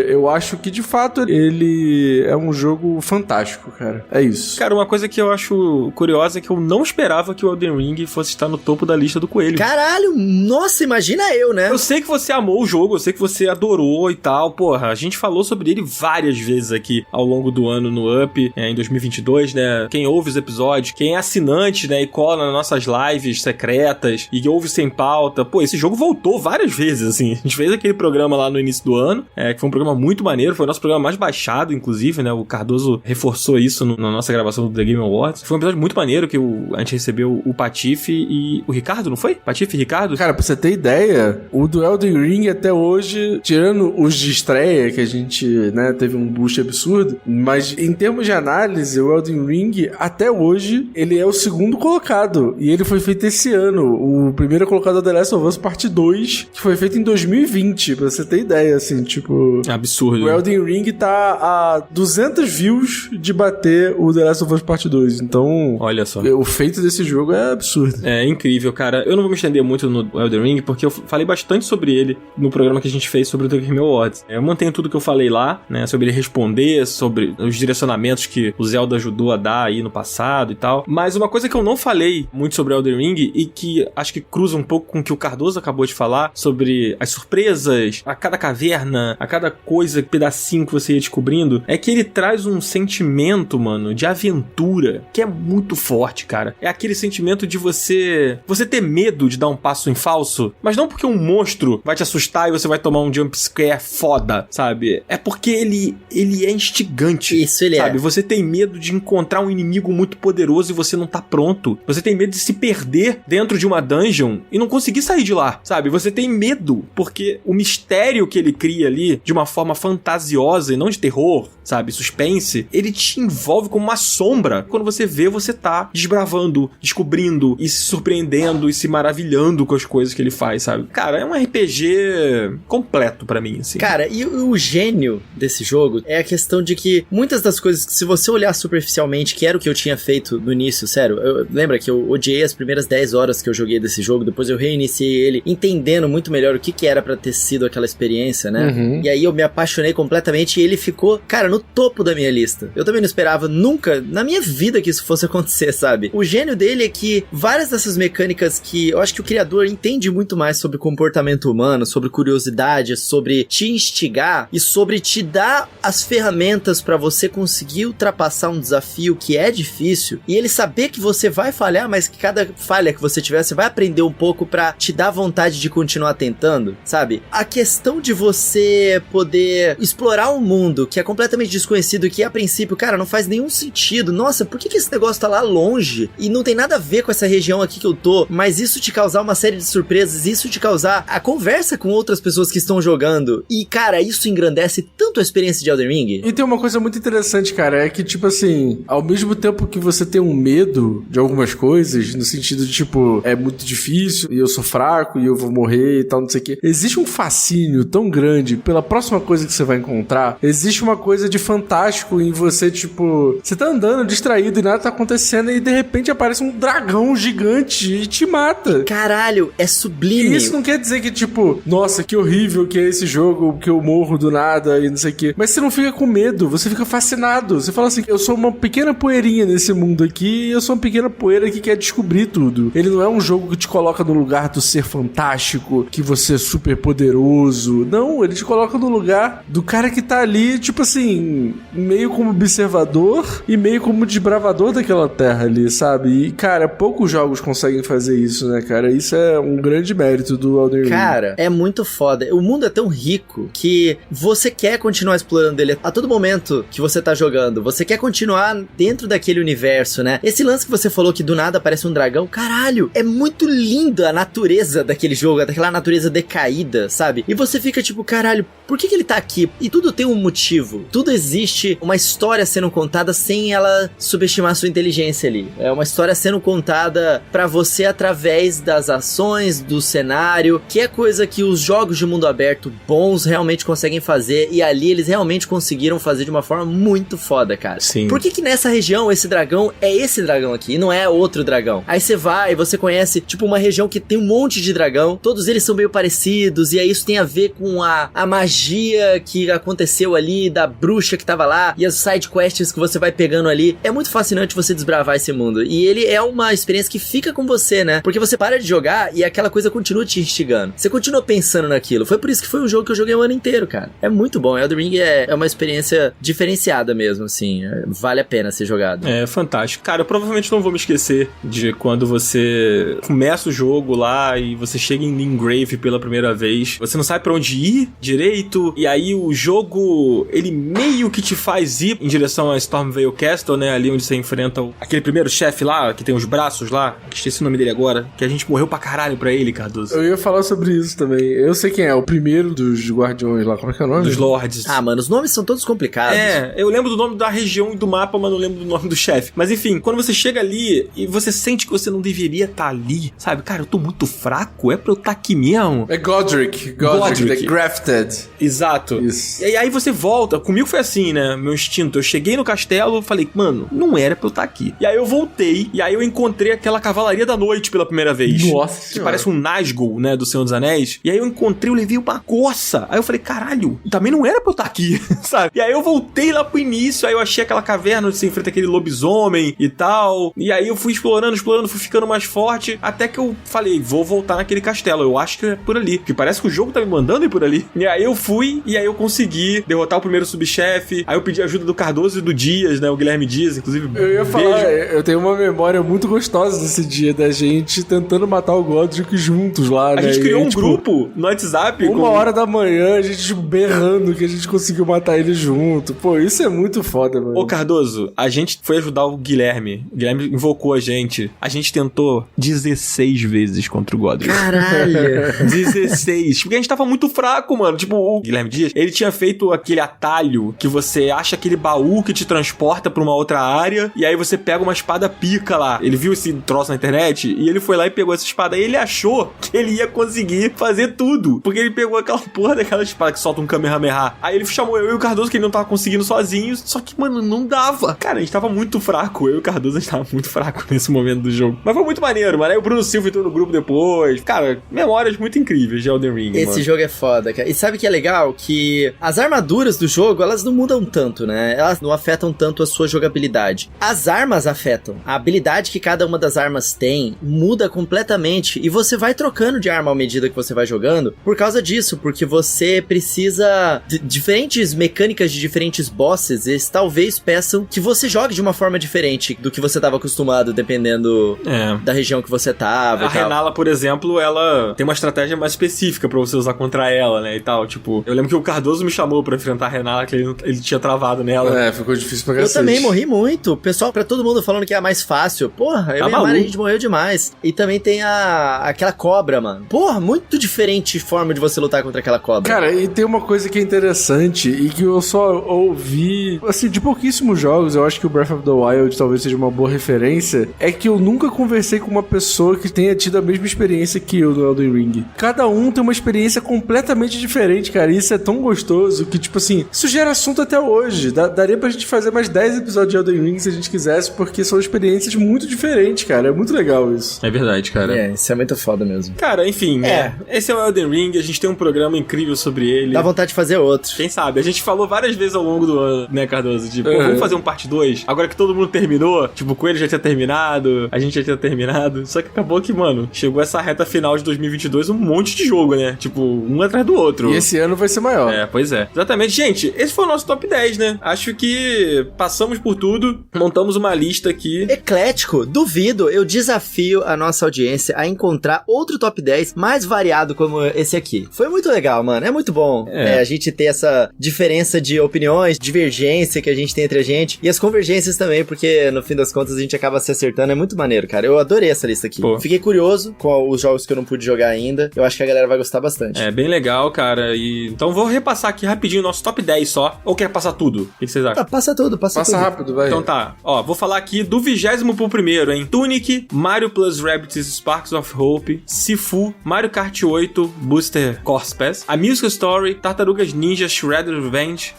[SPEAKER 3] eu acho que, de fato, ele é um jogo fantástico, cara. É isso.
[SPEAKER 1] Cara, uma coisa que eu acho curiosa é que eu não esperava que o Elden Ring fosse estar no topo da lista do Coelho.
[SPEAKER 2] Caralho, nossa, imagina eu, né?
[SPEAKER 1] Eu sei que você amou o jogo, eu sei que você adorou e tal. Porra, a gente falou sobre ele várias vezes aqui ao longo do ano no Up, em 2022, né? Quem ouve os episódios, quem é assinante, né? E cola nas nossas lives secretas e ouve sem pauta. Pô, esse jogo voltou várias vezes, assim. A gente fez aquele programa lá no início do ano, que foi um programa muito maneiro, foi o nosso programa mais baixado, inclusive, né? O Cardoso reforçou isso no na nossa gravação do The Game Awards. Foi um episódio muito maneiro que a gente recebeu o Patife e o Ricardo, não foi? Patife e Ricardo?
[SPEAKER 3] Cara, pra você ter ideia, o do Elden Ring até hoje, tirando os de estreia, que a gente, né, teve um boost absurdo, mas em termos de análise, o Elden Ring, até hoje, ele é o segundo colocado. E ele foi feito esse ano. O primeiro colocado é The Last of Us Parte 2, que foi feito em 2020, pra você ter ideia, assim, tipo...
[SPEAKER 1] Absurdo.
[SPEAKER 3] O Elden Ring tá a 200 views de bater o The Last of Us Part 2. Então,
[SPEAKER 1] olha só.
[SPEAKER 3] O feito desse jogo é absurdo.
[SPEAKER 1] É incrível, cara. Eu não vou me estender muito no Elden Ring, porque eu falei bastante sobre ele no programa que a gente fez sobre o The Game Awards. Eu mantenho tudo que eu falei lá, né, sobre ele responder, sobre os direcionamentos que o Zelda ajudou a dar aí no passado e tal. Mas uma coisa que eu não falei muito sobre Elden Ring e que acho que cruza um pouco com o que o Cardoso acabou de falar, sobre as surpresas, a cada caverna, a cada coisa, pedacinho que você ia descobrindo, é que ele traz um sentimento, mano, de aventura, que é muito forte, cara. É aquele sentimento de você ter medo de dar um passo em falso, mas não porque um monstro vai te assustar e você vai tomar um jump scare foda, sabe? É porque ele é instigante.
[SPEAKER 2] Isso ele
[SPEAKER 1] sabe?
[SPEAKER 2] é.
[SPEAKER 1] Você tem medo de encontrar um inimigo muito poderoso e você não tá pronto. Você tem medo de se perder dentro de uma dungeon e não conseguir sair de lá, sabe? Você tem medo porque o mistério que ele cria ali, de uma forma fantasiosa e não de terror, sabe? Suspense, ele te envolve como uma sombra. Quando você vê, você tá desbravando, descobrindo e se surpreendendo e se maravilhando com as coisas que ele faz, sabe? Cara, é um RPG completo pra mim, assim.
[SPEAKER 2] Cara, e o gênio desse jogo é a questão de que muitas das coisas que, se você olhar superficialmente, que era o que eu tinha feito no início, sério, lembra que eu odiei as primeiras 10 horas que eu joguei desse jogo, depois eu reiniciei ele entendendo muito melhor o que era pra ter sido aquela experiência, né?
[SPEAKER 3] Uhum.
[SPEAKER 2] E aí eu me apaixonei completamente e ele ficou, cara, no topo da minha lista. Eu também não esperava nunca, na minha vida, que isso fosse acontecer, sabe? O gênio dele é que várias dessas mecânicas que eu acho que o criador entende muito mais sobre comportamento humano, sobre curiosidade, sobre te instigar e sobre te dar as ferramentas pra você conseguir ultrapassar um desafio que é difícil e ele saber que você vai falhar, mas que cada falha que você tiver, você vai aprender um pouco pra te dar vontade de continuar tentando, sabe? A questão de você poder explorar um mundo que é completamente desconhecido e que a princípio, cara, não faz nenhum sentido. Nossa, por que esse negócio tá lá longe e não tem nada a ver com essa região aqui que eu tô, mas isso te causar uma série de surpresas, isso te causar a conversa com outras pessoas que estão jogando e, cara, isso engrandece tanto a experiência de Elden Ring.
[SPEAKER 3] E tem uma coisa muito interessante, cara, é que, tipo assim, ao mesmo tempo que você tem um medo de algumas coisas, no sentido de, tipo, é muito difícil e eu sou fraco e eu vou morrer e tal, não sei o quê, existe um fascínio tão grande pela próxima coisa que você vai encontrar, existe uma coisa de fantástico em você, tipo, você tá andando distraído e nada tá acontecendo e de repente aparece um dragão gigante e te mata.
[SPEAKER 2] Caralho, é sublime.
[SPEAKER 3] E isso não quer dizer que, tipo, nossa, que horrível que é esse jogo, que eu morro do nada e não sei o quê. Mas você não fica com medo, você fica fascinado. Você fala assim, eu sou uma pequena poeirinha nesse mundo aqui e eu sou uma pequena poeira que quer descobrir tudo. Ele não é um jogo que te coloca no lugar do ser fantástico, que você é super poderoso. Não, ele te coloca no lugar do cara que tá ali, tipo assim, meio como observador e meio como desbravador daquela terra ali, sabe? E, cara, poucos jogos conseguem fazer isso, né, cara? Isso é um grande mérito do Elden Ring.
[SPEAKER 2] Cara, é muito foda. O mundo é tão rico que você quer continuar explorando ele a todo momento que você tá jogando. Você quer continuar dentro daquele universo, né? Esse lance que você falou que do nada aparece um dragão, caralho, é muito linda a natureza daquele jogo, daquela natureza decaída, sabe? E você fica tipo, caralho, por que ele tá aqui? E tudo tem um motivo. Tudo existe uma história sendo contada sem ela subestimar a sua inteligência ali. É uma história sendo contada pra você através das ações, do cenário, que é coisa que os jogos de mundo aberto bons realmente conseguem fazer, e ali eles realmente conseguiram fazer de uma forma muito foda, cara.
[SPEAKER 1] Sim.
[SPEAKER 2] Por que nessa região esse dragão é esse dragão aqui e não é outro dragão? Aí você vai e você conhece, tipo, uma região que tem um monte de dragão, todos eles são meio parecidos, e aí isso tem a ver com a magia que aconteceu ali, da bruxa que tava lá, e as side quests que você vai pegando ali. É muito fascinante você desbravar esse mundo, e ele é uma experiência que fica com você, né? Porque você para de jogar e aquela coisa continua te instigando. Você continua pensando naquilo. Foi por isso que foi um jogo que eu joguei o ano inteiro, cara. É muito bom. Elden Ring é uma experiência diferenciada mesmo, assim. Vale a pena ser jogado.
[SPEAKER 1] É fantástico. Cara, eu provavelmente não vou me esquecer de quando você começa o jogo lá e você chega em Limgrave pela primeira vez. Você não sabe pra onde ir direito feito, e aí o jogo, ele meio que te faz ir em direção a Stormveil Castle, né, ali onde você enfrenta aquele primeiro chefe lá, que tem os braços lá, esqueci o nome dele agora, que a gente morreu pra caralho pra ele, Cardoso.
[SPEAKER 3] Eu ia falar sobre isso também. Eu sei quem é, o primeiro dos guardiões lá, como é que é o nome?
[SPEAKER 1] Dos Lords.
[SPEAKER 2] Ah, mano, os nomes são todos complicados.
[SPEAKER 1] Eu lembro do nome da região e do mapa, mas não lembro do nome do chefe. Mas enfim, quando você chega ali e você sente que você não deveria estar ali, sabe? Cara, eu tô muito fraco, é pra eu estar aqui mesmo?
[SPEAKER 3] É Godric, The Grafted.
[SPEAKER 1] Exato.
[SPEAKER 3] Isso.
[SPEAKER 1] E aí você volta, comigo foi assim, né? Meu instinto, eu cheguei no castelo, falei, mano, não era pra eu estar aqui. E aí eu voltei, e aí eu encontrei aquela Cavalaria da Noite pela primeira vez.
[SPEAKER 3] Nossa.
[SPEAKER 1] Que parece um Nazgûl, né, do Senhor dos Anéis. E aí eu encontrei, eu levei uma coça. Aí eu falei, caralho, também não era pra eu estar aqui, sabe? E aí eu voltei lá pro início, aí eu achei aquela caverna onde você enfrenta aquele lobisomem e tal. E aí eu fui explorando, fui ficando mais forte, até que eu falei, vou voltar naquele castelo. Eu acho que é por ali, porque parece que o jogo tá me mandando ir por ali. E aí eu fui, e aí eu consegui derrotar o primeiro subchefe. Aí eu pedi ajuda do Cardoso e do Dias, né, o Guilherme Dias, inclusive.
[SPEAKER 3] Eu ia falar, eu tenho uma memória muito gostosa desse dia, da gente tentando matar o Godric juntos lá, né?
[SPEAKER 1] A gente criou
[SPEAKER 3] aí,
[SPEAKER 1] um grupo no WhatsApp.
[SPEAKER 3] 1h da manhã, a gente berrando que a gente conseguiu matar ele junto. Pô, isso é muito foda, mano.
[SPEAKER 1] Ô, Cardoso, a gente foi ajudar o Guilherme. O Guilherme invocou a gente. A gente tentou 16 vezes contra o Godric.
[SPEAKER 2] Caralho.
[SPEAKER 1] 16. Porque a gente tava muito fraco, mano. Tipo, o Guilherme Dias, ele tinha feito aquele atalho que você acha aquele baú que te transporta pra uma outra área e aí você pega uma espada pica lá. Ele viu esse troço na internet e ele foi lá e pegou essa espada. E ele achou que ele ia conseguir fazer tudo. Porque ele pegou aquela porra daquela espada que solta um Kamehameha. Aí ele chamou eu e o Cardoso, que ele não tava conseguindo sozinhos. Só que, mano, não dava. Cara, a gente tava muito fraco. Eu e o Cardoso, a gente tava muito fraco nesse momento do jogo. Mas foi muito maneiro, mano. Aí o Bruno Silva entrou no grupo depois. Cara, memórias muito incríveis de Elden Ring,
[SPEAKER 2] Esse jogo é foda, cara. E sabe o que é legal? Que as armaduras do jogo, elas não mudam tanto, né? Elas não afetam tanto a sua jogabilidade. As armas afetam. A habilidade que cada uma das armas tem muda completamente e você vai trocando de arma à medida que você vai jogando por causa disso, porque você precisa de diferentes mecânicas de diferentes bosses. Eles talvez peçam que você jogue de uma forma diferente do que você estava acostumado, dependendo da região que você tava.
[SPEAKER 1] A Renala, por exemplo, ela tem uma estratégia mais específica pra você usar contra ela, né, e tal. Tipo, eu lembro que o Cardoso me chamou pra enfrentar a Renala, que ele tinha travado nela.
[SPEAKER 3] É, ficou difícil pra cacete.
[SPEAKER 2] Eu também morri muito. O pessoal, pra todo mundo falando que é a mais fácil. Porra, eu e a Mari, a gente morreu demais. E também tem aquela cobra, mano. Porra, muito diferente forma de você lutar contra aquela cobra.
[SPEAKER 3] Cara, e tem uma coisa que é interessante e que eu só ouvi, assim, de pouquíssimos jogos, eu acho que o Breath of the Wild talvez seja uma boa referência, é que eu nunca conversei com uma pessoa que tenha tido a mesma experiência que eu no Elden Ring. Cada um tem uma experiência completamente diferente, cara, e isso é tão gostoso que, tipo assim, isso gera assunto até hoje. Daria pra gente fazer mais 10 episódios de Elden Ring se a gente quisesse, porque são experiências muito diferentes, cara. É muito legal isso.
[SPEAKER 1] É verdade, cara.
[SPEAKER 2] Isso é muito foda mesmo.
[SPEAKER 1] Cara, enfim, esse é o Elden Ring, a gente tem um programa incrível sobre ele.
[SPEAKER 2] Dá vontade de fazer outro.
[SPEAKER 1] Quem sabe? A gente falou várias vezes ao longo do ano, né, Cardoso? Tipo, vamos fazer um parte 2? Agora que todo mundo terminou, tipo, o Coelho já tinha terminado, a gente já tinha terminado, só que acabou que, mano, chegou essa reta final de 2022, um monte de jogo, né? Tipo, um atrás do outro.
[SPEAKER 3] E esse ano vai ser maior.
[SPEAKER 1] É, pois é. Exatamente. Gente, esse foi o nosso top 10, né? Acho que passamos por tudo, montamos uma lista aqui.
[SPEAKER 2] Eclético, duvido, eu desafio a nossa audiência a encontrar outro top 10 mais variado como esse aqui. Foi muito legal, mano, é muito bom a gente ter essa diferença de opiniões, divergência que a gente tem entre a gente, e as convergências também, porque no fim das contas a gente acaba se acertando, é muito maneiro, cara. Eu adorei essa lista aqui. Pô. Fiquei curioso com os jogos que eu não pude jogar ainda, eu acho que a galera vai gostar bastante.
[SPEAKER 1] É, bem legal, cara, e então vou repassar aqui rapidinho o nosso top 10 só, ou quer passar tudo? O que vocês acham?
[SPEAKER 2] Passa tudo.
[SPEAKER 3] Passa rápido, vai.
[SPEAKER 1] Então tá, ó, vou falar aqui do 20º pro primeiro, hein? Tunic, Mario Plus Rabbids Sparks of Hope, Sifu, Mario Kart 8, Booster Course Pass, A Musical Story, Tartarugas Ninja Shredder Revenge,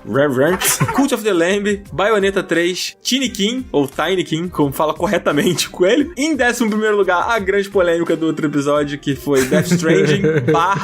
[SPEAKER 1] Cult of the Lamb, Bayonetta 3, Tinikin, ou Tinykin, como fala corretamente o Coelho. Em 11º lugar, a grande polêmica do outro episódio, que foi Death Stranding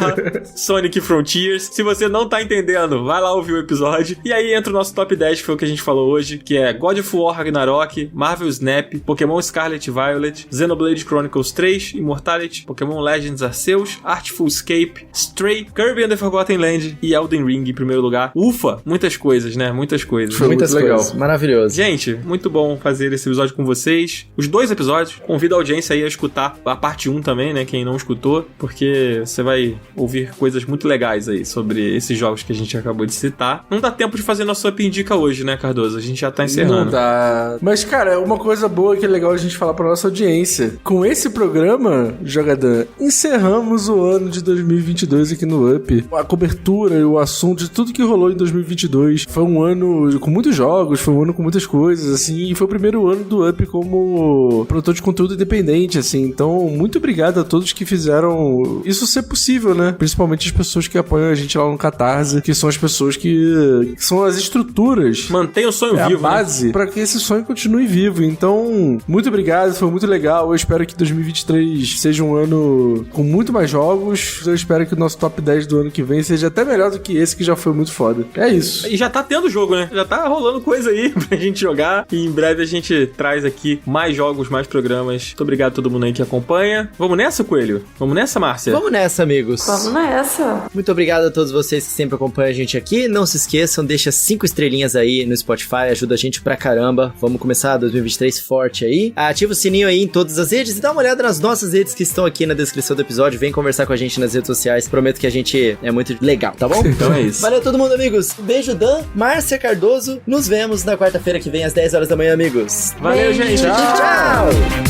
[SPEAKER 1] / Sonic Frontiers. Se você não tá entendendo, vai lá ouvir o episódio. E aí entra o nosso top 10, que foi o que a gente falou hoje, que é God of War Ragnarok, Marvel Snap, Pokémon Scarlet Violet, Xenoblade Chronicles 3, Immortality, Pokémon Legends Arceus, Artful Escape, Stray, Kirby and the Forgotten Land e Elden Ring em primeiro lugar. Ufa, muitas coisas, né? Muitas coisas.
[SPEAKER 2] Foi muitas
[SPEAKER 3] muito
[SPEAKER 2] coisas.
[SPEAKER 3] Legal.
[SPEAKER 2] Maravilhoso.
[SPEAKER 1] Gente, muito bom fazer esse episódio com vocês. Os 2 episódios. Convido a audiência aí a escutar a parte 1 também, né? Quem não escutou, porque você vai ouvir coisas muito legais aí sobre sobre esses jogos que a gente acabou de citar. Não dá tempo de fazer nosso Up Indica hoje, né, Cardoso? A gente já tá encerrando.
[SPEAKER 3] Não dá. Mas, cara, uma coisa boa que é legal a gente falar pra nossa audiência. Com esse programa, Jogadã, encerramos o ano de 2022 aqui no Up. A cobertura e o assunto de tudo que rolou em 2022. Foi um ano com muitos jogos, foi um ano com muitas coisas, assim, e foi o primeiro ano do Up como produtor de conteúdo independente, assim. Então, muito obrigado a todos que fizeram isso ser possível, né? Principalmente as pessoas que apoiam a gente lá no Catarse, que são as pessoas que são as estruturas.
[SPEAKER 1] Mantém o sonho vivo,
[SPEAKER 3] a base, né? Pra que esse sonho continue vivo. Então, muito obrigado, foi muito legal. Eu espero que 2023 seja um ano com muito mais jogos. Eu espero que o nosso top 10 do ano que vem seja até melhor do que esse, que já foi muito foda. É isso.
[SPEAKER 1] E já tá tendo jogo, né? Já tá rolando coisa aí pra gente jogar. E em breve a gente traz aqui mais jogos, mais programas. Muito obrigado a todo mundo aí que acompanha. Vamos nessa, Coelho? Vamos nessa, Márcia?
[SPEAKER 2] Vamos nessa, amigos.
[SPEAKER 4] Vamos nessa.
[SPEAKER 2] Muito obrigado a todos vocês que sempre acompanham a gente aqui. Não se esqueçam, deixa 5 estrelinhas aí no Spotify, ajuda a gente pra caramba. Vamos começar 2023 forte aí. Ativa o sininho aí em todas as redes e dá uma olhada nas nossas redes que estão aqui na descrição do episódio. Vem conversar com a gente nas redes sociais. Prometo que a gente é muito legal, tá bom?
[SPEAKER 1] Então é isso.
[SPEAKER 2] Valeu todo mundo, amigos. Beijo, Dan, Márcia Cardoso. Nos vemos na quarta-feira que vem às 10 horas da manhã, amigos.
[SPEAKER 1] Valeu, gente.
[SPEAKER 2] Tchau.